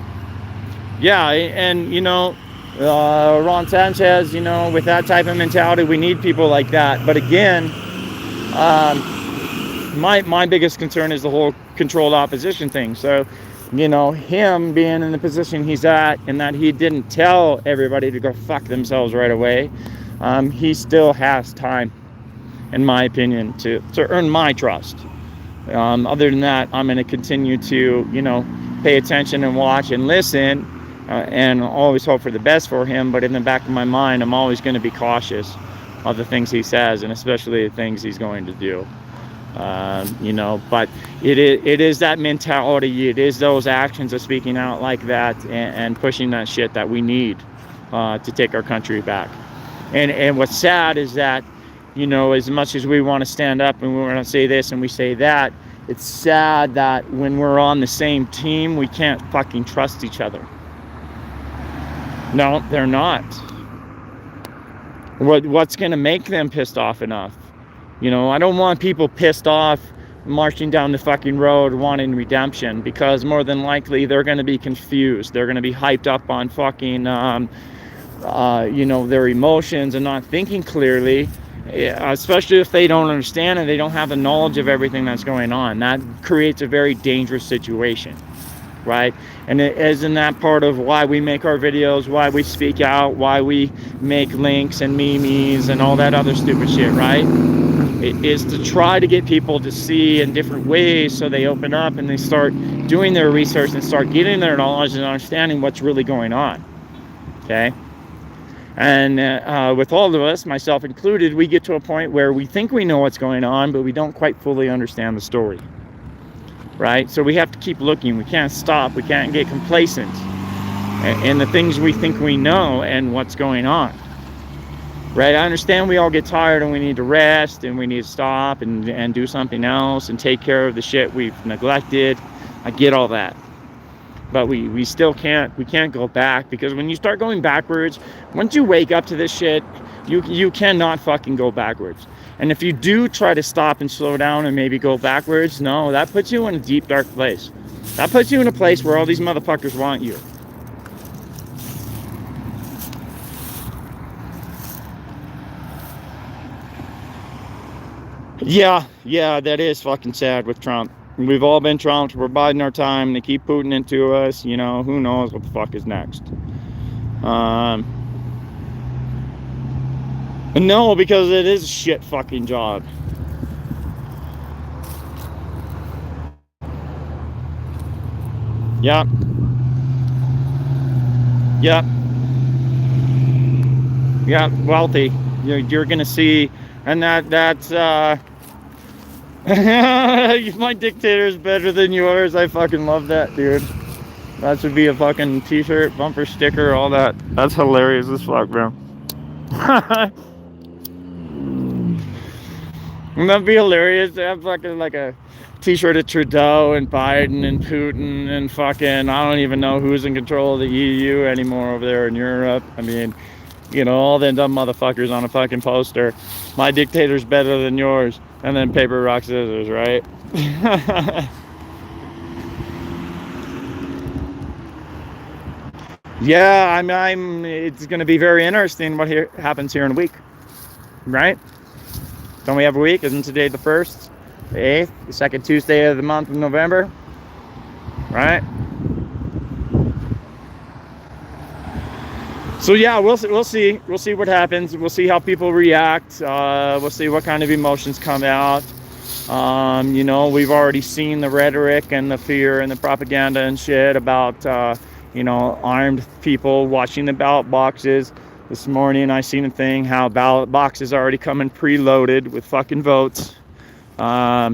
Yeah, and you know, Ron Sanchez, you know, with that type of mentality, we need people like that. But again, my biggest concern is the whole controlled opposition thing. So, you know, him being in the position he's at and that he didn't tell everybody to go fuck themselves right away, he still has time, in my opinion, to earn my trust. Other than that, I'm going to continue to, you know, pay attention and watch and listen, and always hope for the best for him. But in the back of my mind, I'm always going to be cautious of the things he says, and especially the things he's going to do. You know, but it is that mentality, it is those actions of speaking out like that and pushing that shit that we need to take our country back. And what's sad is that, you know, as much as we want to stand up and we want to say this and we say that, it's sad that when we're on the same team, we can't fucking trust each other. No, they're not. What's going to make them pissed off enough? You know, I don't want people pissed off marching down the fucking road wanting redemption, because more than likely they're going to be confused. They're going to be hyped up on fucking, you know, their emotions and not thinking clearly, especially if they don't understand and they don't have the knowledge of everything that's going on. That creates a very dangerous situation, right? And isn't that part of why we make our videos, why we speak out, why we make links and memes and all that other stupid shit, right? It is to try to get people to see in different ways so they open up and they start doing their research and start getting their knowledge and understanding what's really going on, okay? And with all of us, myself included, we get to a point where we think we know what's going on, but we don't quite fully understand the story, right? So we have to keep looking. We can't stop. We can't get complacent in the things we think we know and what's going on, right? I understand we all get tired and we need to rest and we need to stop and do something else and take care of the shit we've neglected. I get all that. But we still can't go back, because when you start going backwards, once you wake up to this shit, you cannot fucking go backwards. And if you do try to stop and slow down and maybe go backwards, no, that puts you in a deep, dark place. That puts you in a place where all these motherfuckers want you. Yeah, that is fucking sad with Trump. We've all been trumped. We're biding our time. They keep putting it to us. You know, who knows what the fuck is next. No, because it is a shit fucking job. Yep. Wealthy. You're gonna see, and that's my dictator is better than yours. I fucking love that, dude. That should be a fucking t-shirt, bumper sticker, all that. That's hilarious as fuck, bro. Wouldn't that be hilarious to have fucking like a t-shirt of Trudeau and Biden and Putin and fucking, I don't even know who's in control of the EU anymore over there in Europe. I mean, You know, all them dumb motherfuckers on a fucking poster. My dictator's better than yours. And then paper, rock, scissors, right? Yeah, it's going to be very interesting what happens here in a week, right? Don't we have a week? Isn't today the 1st, the 8th, the second Tuesday of the month of November, right? So yeah, we'll see what happens. We'll see how people react. We'll see what kind of emotions come out. You know, we've already seen the rhetoric and the fear and the propaganda and shit about you know, armed people watching the ballot boxes. This morning I seen a thing how ballot boxes are already coming preloaded with fucking votes. So I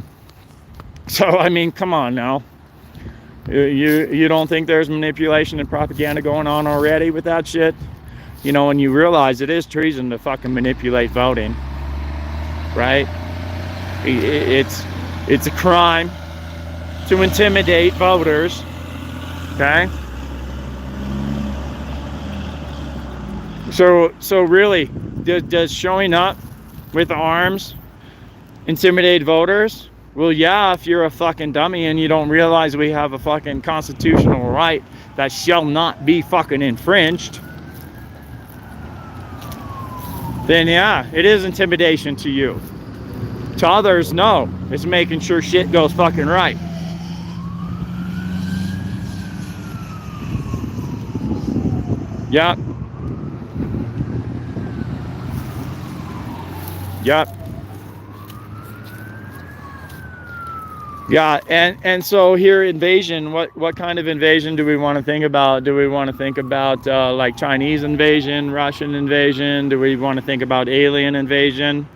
mean, come on now. You don't think there's manipulation and propaganda going on already with that shit? You know, and you realize it is treason to fucking manipulate voting, right? It's a crime to intimidate voters, okay? So really, does showing up with arms intimidate voters? Well, yeah, if you're a fucking dummy and you don't realize we have a fucking constitutional right that shall not be fucking infringed, then yeah, it is intimidation to you. To others, no. It's making sure shit goes fucking right. Yep. Yep. Yeah, and so here, invasion, what kind of invasion do we want to think about? Do we want to think about like Chinese invasion, Russian invasion? Do we want to think about alien invasion?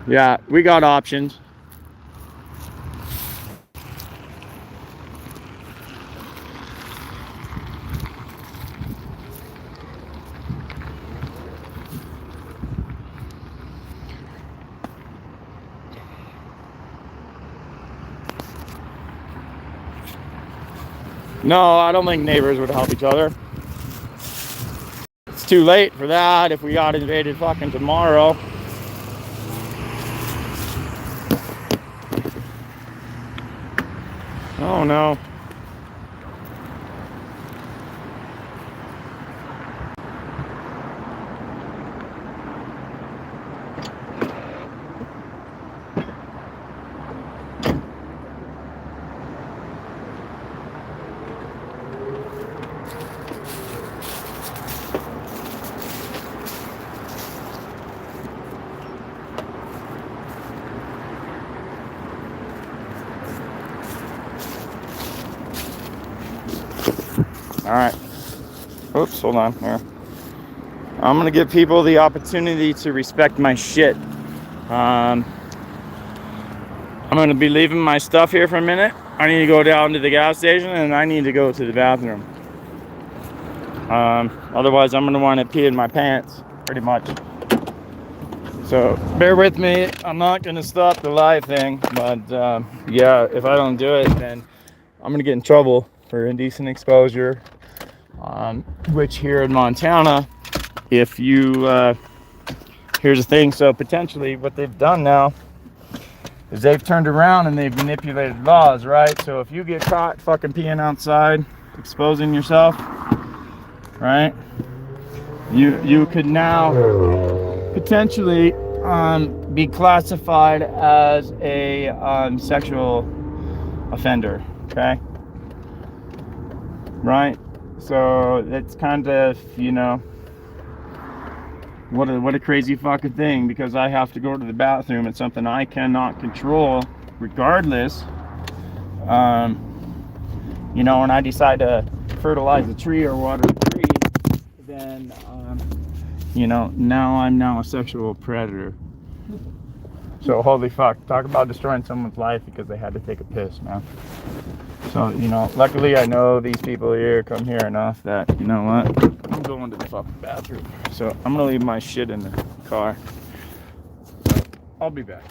Yeah, we got options. No, I don't think neighbors would help each other. It's too late for that if we got invaded fucking tomorrow. Oh no. All right. Oops, hold on here. I'm gonna give people the opportunity to respect my shit. I'm gonna be leaving my stuff here for a minute. I need to go down to the gas station and I need to go to the bathroom. Otherwise I'm gonna want to pee in my pants, pretty much. So bear with me. I'm not gonna stop the live thing, but yeah, if I don't do it, then I'm gonna get in trouble for indecent exposure. Which here in Montana, if you here's the thing, so potentially what they've done now is they've turned around and they've manipulated laws, right? So if you get caught fucking peeing outside, exposing yourself, right, you could now potentially be classified as a sexual offender, okay, right? So it's kind of, you know, what a crazy fucking thing, because I have to go to the bathroom. It's something I cannot control regardless. You know, when I decide to fertilize a tree or water a tree, then you know, now I'm a sexual predator. So holy fuck, talk about destroying someone's life because they had to take a piss, man. So, you know, luckily I know these people here come here enough that, you know what, I'm going to the fucking bathroom. So I'm gonna leave my shit in the car. So I'll be back.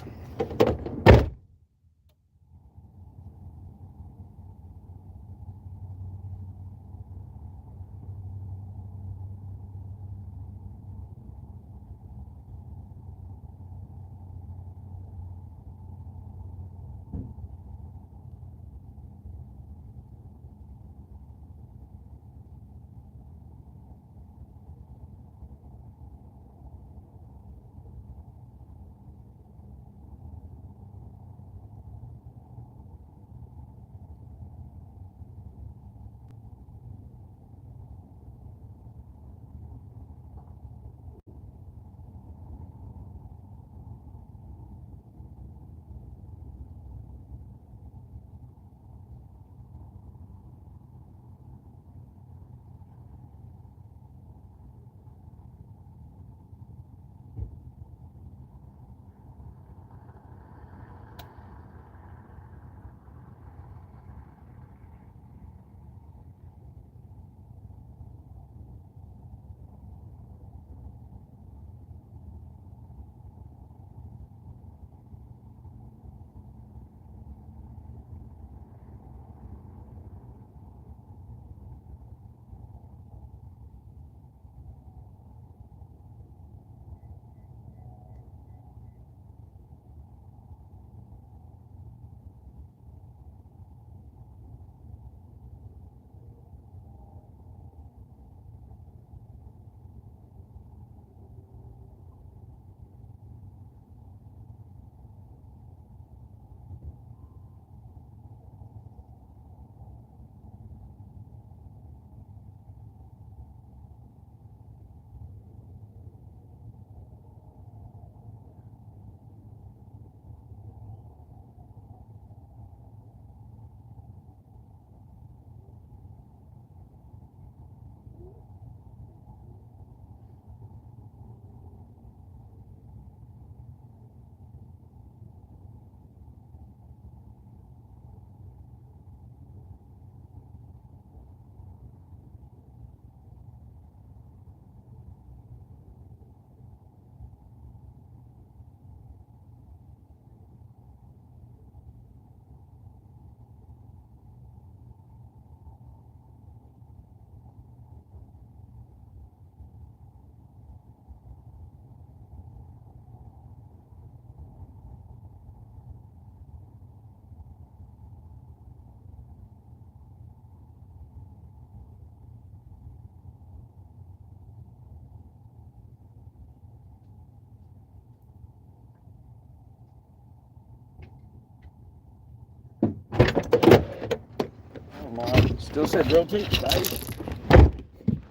Come on. Still said rotate, guys.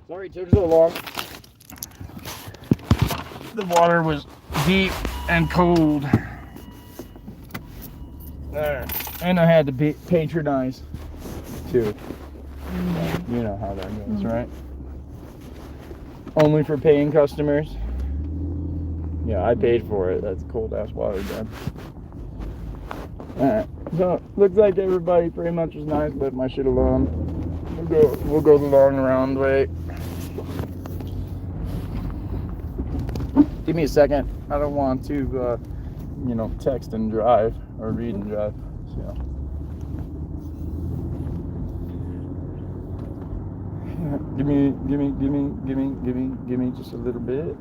Sorry it took so long. The water was deep and cold. There. And I had to patronize too. You know how that goes, right? Only for paying customers. Yeah, I paid for it. That's cold ass water, Dad. Alright, so looks like everybody pretty much was nice. Left my shit alone. We'll go the long round way. Give me a second. I don't want to, text and drive or read and drive. So. Give me just a little bit.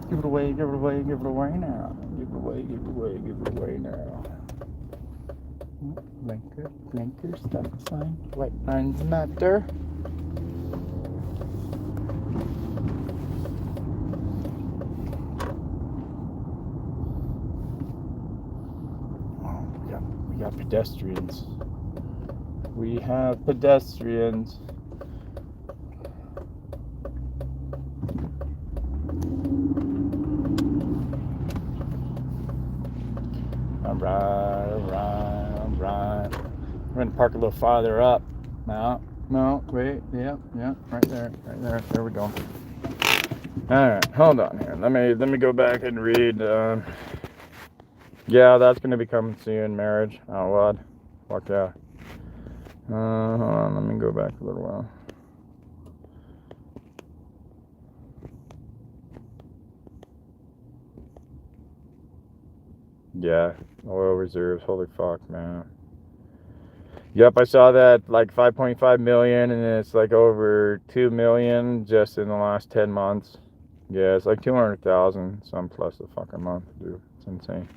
Give it away now. Give it away now. Blinker, stop sign. White lines matter. Oh, we got pedestrians. We have pedestrians. Alright. We're gonna park a little farther up. No, wait, yeah, right there. There we go. Alright, hold on here. Let me go back and read. Yeah, that's gonna be coming soon. Marriage out loud. Fuck yeah. Hold on, let me go back a little while. Yeah, oil reserves. Holy fuck, man. Yep, I saw that like 5.5 million, and it's like over 2 million just in the last 10 months. Yeah, it's like 200,000 some plus a fucking month, dude. It's insane.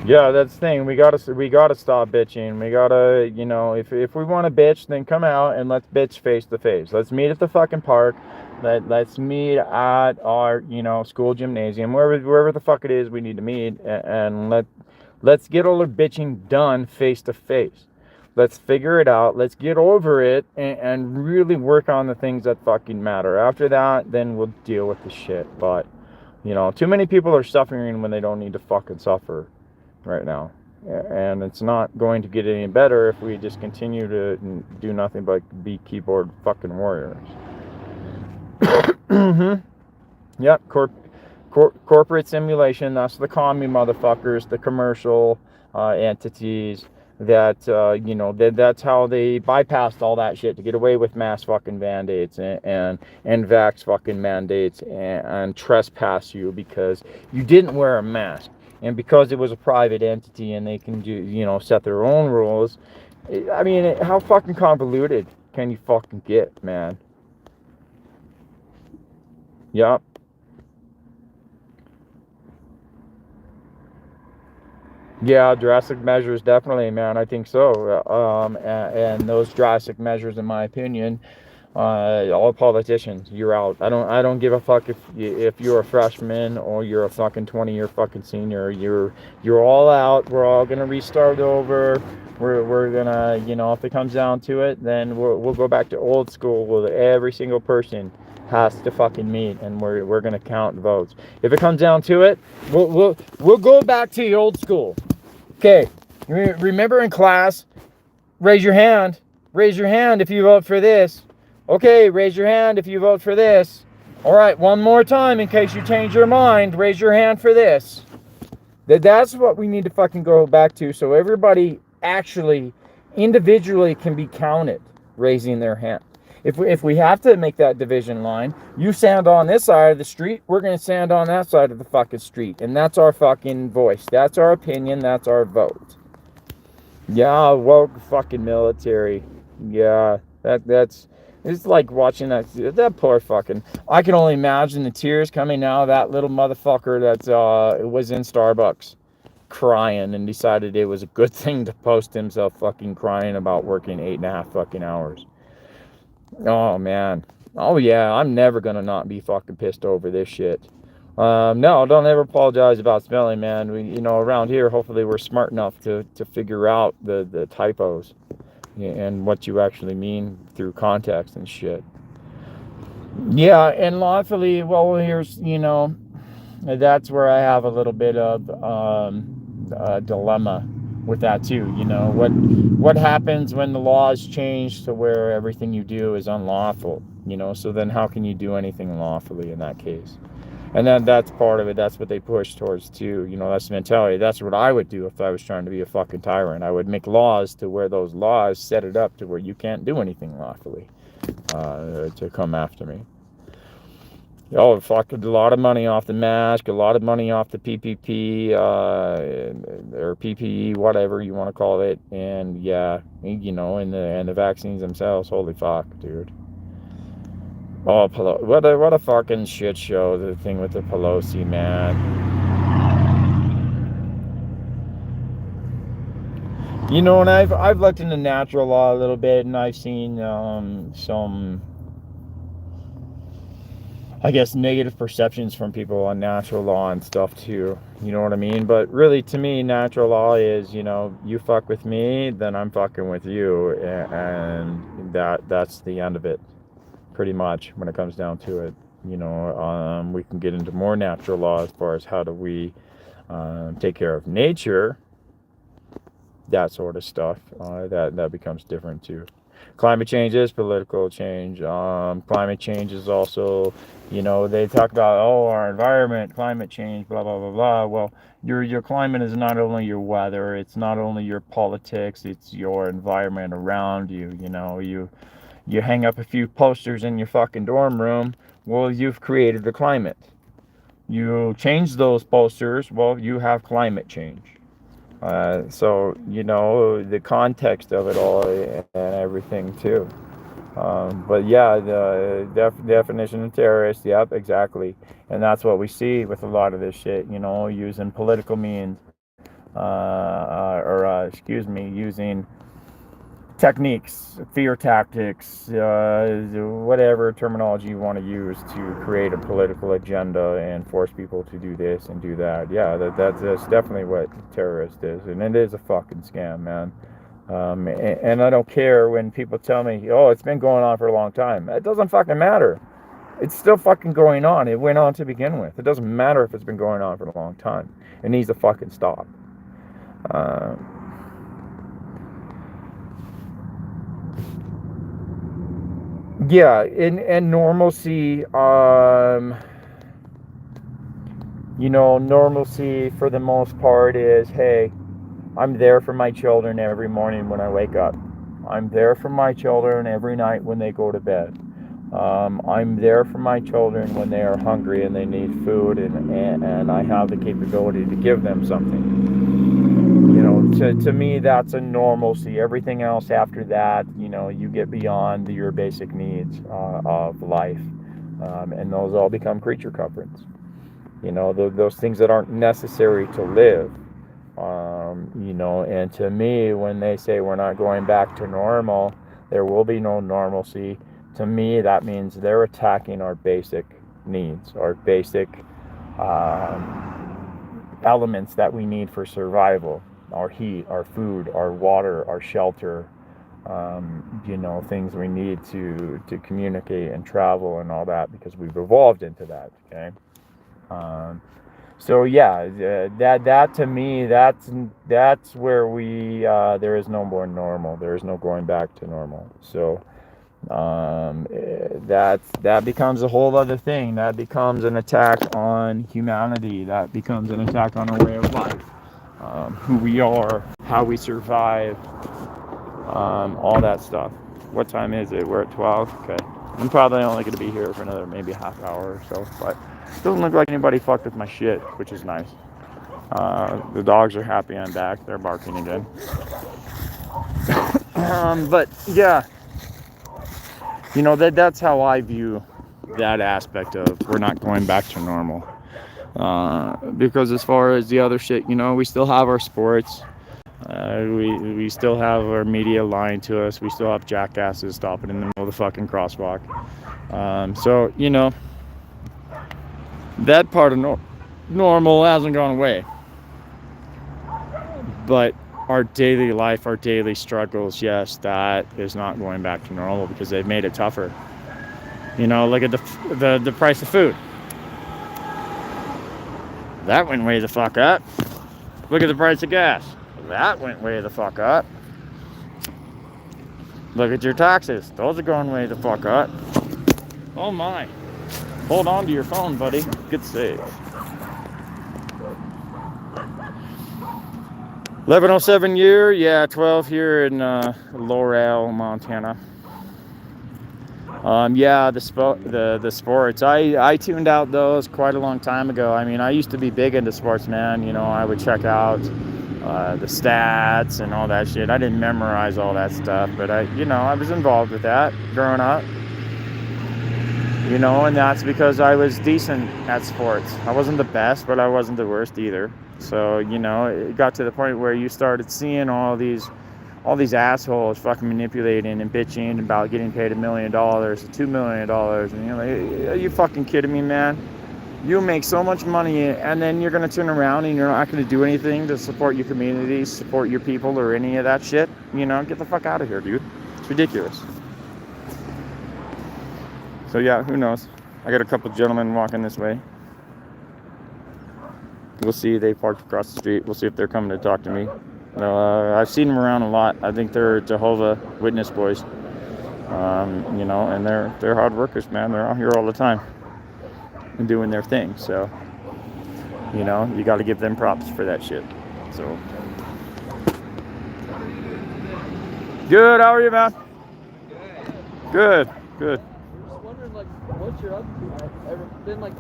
Yeah, that's the thing. We gotta stop bitching. We gotta, if we want to bitch, then come out and let's bitch face to face. Let's meet at the fucking park. Let's meet at our, school gymnasium, wherever the fuck it is we need to meet, and let's get all the bitching done face to face. Let's figure it out. Let's get over it and really work on the things that fucking matter. After that, then we'll deal with the shit. But, too many people are suffering when they don't need to fucking suffer right now, and it's not going to get any better if we just continue to do nothing but be keyboard fucking warriors. Yep, corporate simulation. That's the commie motherfuckers, the commercial entities that that's how they bypassed all that shit to get away with mass fucking mandates and vax fucking mandates and trespass you because you didn't wear a mask. And because it was a private entity and they can do, set their own rules. I mean, how fucking convoluted can you fucking get, man? Yep. Yeah, drastic measures, definitely, man. I think so. And those drastic measures, in my opinion, all politicians, you're out. I don't give a fuck if you're a freshman or you're a fucking 20-year fucking senior. You're all out. We're all gonna restart over. We're gonna, if it comes down to it, then we'll go back to old school where every single person has to fucking meet, and we're gonna count votes. If it comes down to it, we'll go back to the old school. Okay, remember in class, raise your hand if you vote for this. Okay, raise your hand if you vote for this. All right, one more time in case you change your mind. Raise your hand for this. That's what we need to fucking go back to, so everybody actually individually can be counted raising their hand. If we have to make that division line, you stand on this side of the street, we're going to stand on that side of the fucking street. And that's our fucking voice. That's our opinion. That's our vote. Yeah, woke fucking military. Yeah, that's... It's like watching that poor fucking... I can only imagine the tears coming out of that little motherfucker that was in Starbucks crying and decided it was a good thing to post himself fucking crying about working 8.5 fucking hours. Oh, man. Oh, yeah, I'm never gonna not be fucking pissed over this shit. No, don't ever apologize about spelling, man. Around here, hopefully we're smart enough to figure out the typos and what you actually mean through context and shit. Yeah, and lawfully, well, here's, that's where I have a little bit of a dilemma with that too. What happens when the laws change to where everything you do is unlawful? So then how can you do anything lawfully in that case? And then that's part of it. That's what they push towards too. That's the mentality. That's what I would do if I was trying to be a fucking tyrant. I would make laws to where those laws set it up to where you can't do anything lawfully to come after me. Oh, fuck, a lot of money off the mask, a lot of money off the PPP, or PPE, whatever you want to call it. And yeah, and the vaccines themselves, holy fuck, dude. Oh, what a fucking shit show, the thing with the Pelosi, man. And I've looked into natural law a little bit, and I've seen some, I guess, negative perceptions from people on natural law and stuff too. You know what I mean? But really, to me, natural law is, you fuck with me, then I'm fucking with you, and that's the end of it, pretty much, when it comes down to it. We can get into more natural law as far as how do we take care of nature, that sort of stuff. That becomes different too. Climate change is political change. Climate change is also, they talk about, our environment, climate change, blah, blah, blah, blah. Well, your climate is not only your weather, it's not only your politics, it's your environment around you. You hang up a few posters in your fucking dorm room, well, you've created the climate. You change those posters, well, you have climate change. So, the context of it all and everything too. But yeah, the definition of terrorist, yep, exactly. And that's what we see with a lot of this shit, using political means, using techniques, fear tactics, whatever terminology you want to use to create a political agenda and force people to do this and do that. Yeah, that's definitely what terrorist is, and it is a fucking scam, man. And I don't care when people tell me, oh, it's been going on for a long time. It doesn't fucking matter. It's still fucking going on. It went on to begin with. It doesn't matter if it's been going on for a long time. It needs to fucking stop. Yeah, and normalcy, normalcy for the most part is, hey, I'm there for my children every morning when I wake up. I'm there for my children every night when they go to bed. I'm there for my children when they are hungry and they need food, and I have the capability to give them something. To me, that's a normalcy. Everything else after that, you get beyond your basic needs of life, and those all become creature comforts. Those things that aren't necessary to live. And to me, when they say we're not going back to normal, there will be no normalcy. To me, that means they're attacking our basic needs, our basic elements that we need for survival. Our heat, our food, our water, our shelter, things we need to communicate and travel and all that, because we've evolved into that, okay? So yeah, that to me, that's where we, there is no more normal. There is no going back to normal. So that becomes a whole other thing. That becomes an attack on humanity. That becomes an attack on our way of life. Who we are, how we survive, all that stuff. What time is it? We're at 12. Okay, I'm probably only going to be here for another maybe half hour or so, but it doesn't look like anybody fucked with my shit, which is nice. The dogs are happy I'm back. They're barking again. But yeah, that's how I view that aspect of we're not going back to normal. Because as far as the other shit, we still have our sports. We still have our media lying to us. We still have jackasses stopping in the middle of the fucking crosswalk. So, that part of normal hasn't gone away. But our daily life, our daily struggles, yes, that is not going back to normal because they've made it tougher. You know, look at the price of food. That went way the fuck up. Look at the price of gas. That went way the fuck up. Look at your taxes. Those are going way the fuck up. Oh my. Hold on to your phone, buddy. Good save. 1107 year, yeah, 12 here in Laurel, Montana. Yeah, the sports. I tuned out those quite a long time ago. I mean, I used to be big into sports, man. You know, I would check out the stats and all that shit. I didn't memorize all that stuff, but I was involved with that growing up. You know, and that's because I was decent at sports. I wasn't the best, but I wasn't the worst either. So, you know, it got to the point where you started seeing all these assholes fucking manipulating and bitching about getting paid $1 million or $2 million. And you're like, are you fucking kidding me, man? You make so much money and then you're going to turn around and you're not going to do anything to support your community, support your people or any of that shit. You know, get the fuck out of here, dude. It's ridiculous. So yeah, who knows? I got a couple gentlemen walking this way. We'll see. They parked across the street. We'll see if they're coming to talk to me. I've seen them around a lot. I think they're Jehovah Witness boys. You know, and they're hard workers, man. They're out here all the time and doing their thing. So, you know, you got to give them props for that shit. So, good. How are you, man? Good. Good. Like, what you're up to? I've ever been like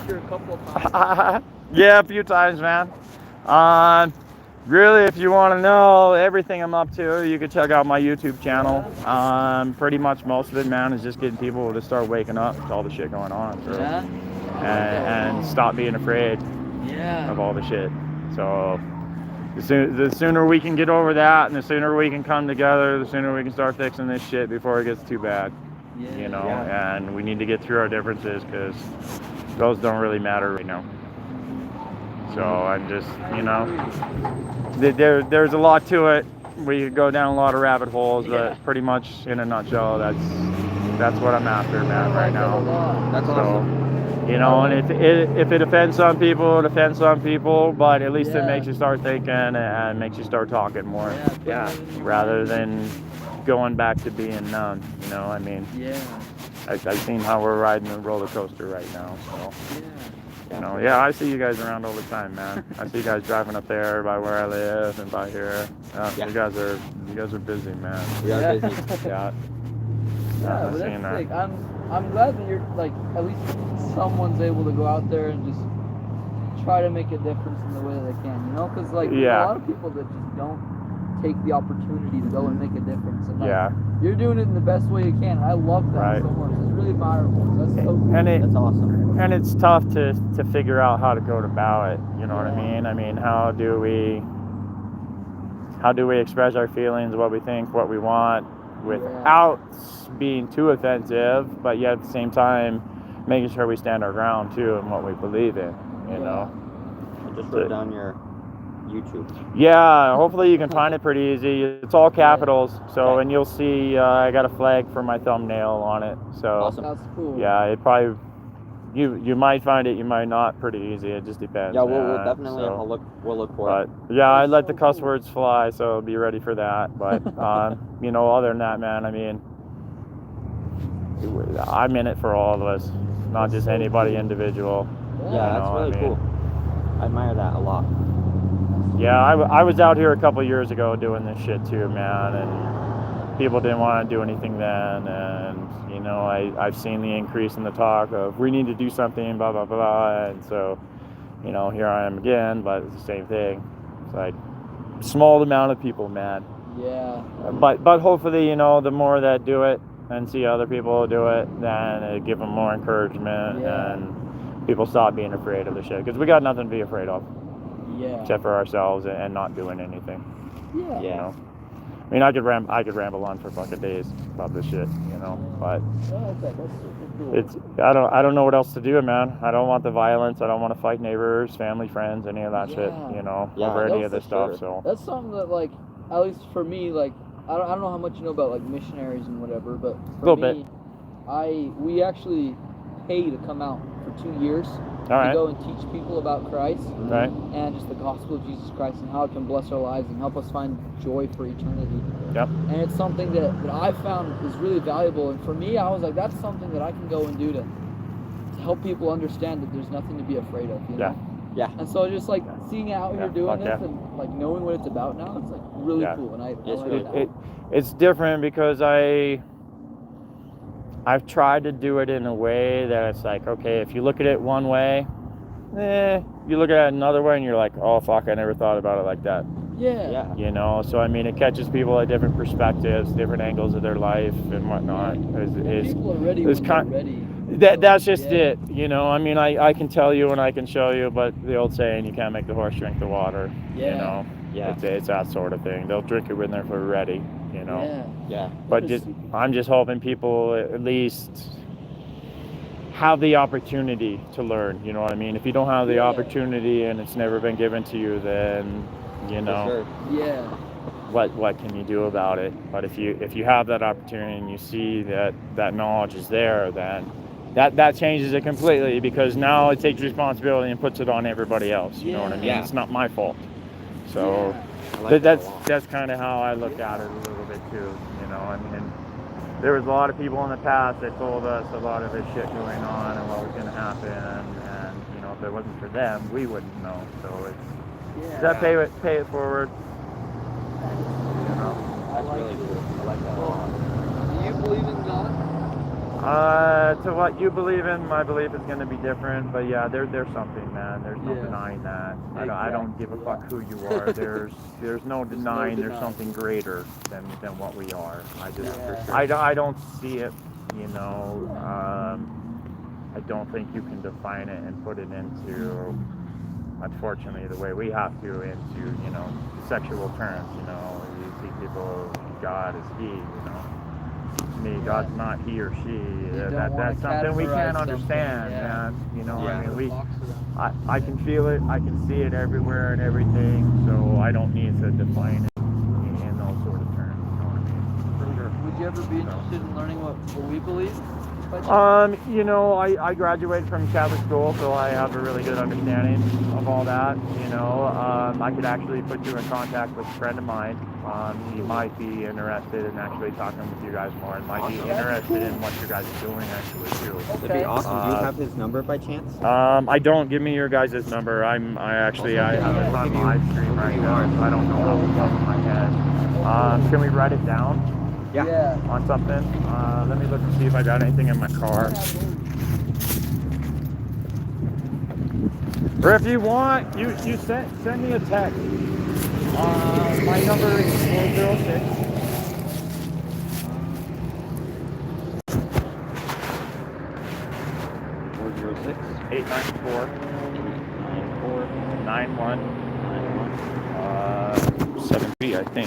here a couple of times. Yeah, a few times, man. Really, if you want to know everything I'm up to, you can check out my YouTube channel. Pretty much most of it, man, is just getting people to start waking up to all the shit going on. So, Yeah. And stop being afraid Yeah. of all the shit. So the sooner we can get over that and the sooner we can come together, the sooner we can start fixing this shit before it gets too bad. Yeah. You know, and we need to get through our differences because those don't really matter right now. So I'm just, you know, there's a lot to it. We could go down a lot of rabbit holes, but pretty much in a nutshell, that's what I'm after, man, right now. That's So, awesome. you know, and if it offends some people, it offends some people, but at least it Yeah. makes you start thinking and makes you start talking more. Yeah. Rather than going back to being numb, you know, I mean. Yeah. I've seen how we're riding a roller coaster right now, so, Yeah. you know, yeah, I see you guys around all the time, man. I see you guys driving up there by where I live and by here. You guys are busy, man. We are busy. Yeah. Yeah, I've but seen that's that. like I'm glad that you're like at least someone's able to go out there and just try to make a difference in the way that they can, you know? Because like there's Yeah. a lot of people that just don't take the opportunity to go and make a difference. And like, Yeah. you're doing it in the best way you can. I love that Right. so much. It's really admirable. That's so cool. That's awesome. And it's tough to figure out how to go about it, you know what I mean? I mean, how do we express our feelings, what we think, what we want, without being too offensive, but yet at the same time making sure we stand our ground too in what we believe in, you know? I just wrote down your YouTube. Yeah, hopefully you can find it pretty easy. It's all capitals, so, and you'll see I got a flag for my thumbnail on it, so Awesome. That's cool. yeah, it probably, you might find it, you might not, pretty easy, it just depends. Yeah, we'll man. definitely So, we'll look for but it. yeah, I let the cuss words fly, so be ready for that. But you know, other than that, man, I mean, I'm in it for all of us, not just anybody individual. Yeah, you that's know, really I mean, cool. I admire that a lot. Yeah, I was out here a couple years ago doing this shit too, man, and people didn't want to do anything then, and you know, I've seen the increase in the talk of we need to do something, blah blah blah, and so, you know, here I am again, but it's the same thing. It's like small amount of people, man. Yeah. But hopefully, you know, the more that do it and see other people do it, then it give them more encouragement, Yeah. and people stop being afraid of the shit, because we got nothing to be afraid of Yeah. except for ourselves and not doing anything. Yeah. You know, I mean, I could ramble on for fucking days about this shit, you know, but Oh, okay. That's super I don't know what else to do, man. I don't want the violence. I don't want to fight neighbors, family, friends, any of that shit, Yeah. you know, Yeah, over any no, of this for stuff. sure. So That's something that, like, at least for me, like, I don't know how much you know about, like, missionaries and whatever, but for Little me, we actually pay to come out for 2 years to right. go and teach people about Christ Right. and just the gospel of Jesus Christ and how it can bless our lives and help us find joy for eternity. Yep. And it's something that I found is really valuable. And for me, I was like, that's something that I can go and do to help people understand that there's nothing to be afraid of, you know? Yeah. And so just like seeing out here doing fuck this and like knowing what it's about now, it's like really cool. And I It's like really that. It's different because I've tried to do it in a way that it's like, okay, if you look at it one way, you look at it another way and you're like, oh fuck, I never thought about it like that. Yeah. You know, so I mean, it catches people at different perspectives, different angles of their life and whatnot. And people are ready it's when kind- they're ready. That's just it, you know. I mean, I can tell you and I can show you, but the old saying, you can't make the horse drink the water. Yeah. You know, Yeah. it's that sort of thing. They'll drink it when they're ready. You know. Yeah. But I'm just hoping people at least have the opportunity to learn. You know what I mean? If you don't have the opportunity and it's never been given to you, then you know. For sure. Yeah. What can you do about it? But if you have that opportunity and you see that knowledge is there, then that changes it completely, because now it takes responsibility and puts it on everybody else. You know what I mean? Yeah. It's not my fault. So I like that a lot. that's kind of how I look at it a little bit too. You know, I mean, there was a lot of people in the past that told us a lot of this shit going on and what was going to happen, and you know, if it wasn't for them, we wouldn't know. So it's that pay it forward. You know. That's really cool. I like that a lot. Do you believe in God? To what you believe in, my belief is going to be different. But yeah, there's something, man. There's no denying that. I don't give a fuck who you are. There's no denying there's something greater than what we are. I don't see it. You know, I don't think you can define it and put it into, unfortunately, the way we have to, into, you know, sexual terms. You know, you see people, God is he, you know. To me, God's not he or she. That's something we can't understand, man. You know, I mean, I can feel it, I can see it everywhere and everything, so I don't need to define it in those sort of terms. You know what I mean? Would you ever be interested in learning what we believe? You know, I graduated from Catholic school, so I have a really good understanding of all that. You know, I could actually put you in contact with a friend of mine. He might be interested in actually talking with you guys more, and might be interested in what you guys are doing actually too. That'd be awesome. Do you have his number by chance? I don't. Give me your guys' number. I have it on live stream right now, so I don't know off the top of my head. Can we write it down? Yeah. On something? Let me look and see if I got anything in my car. Or if you want, you send me a text. My number is 406. 894 9173, I think.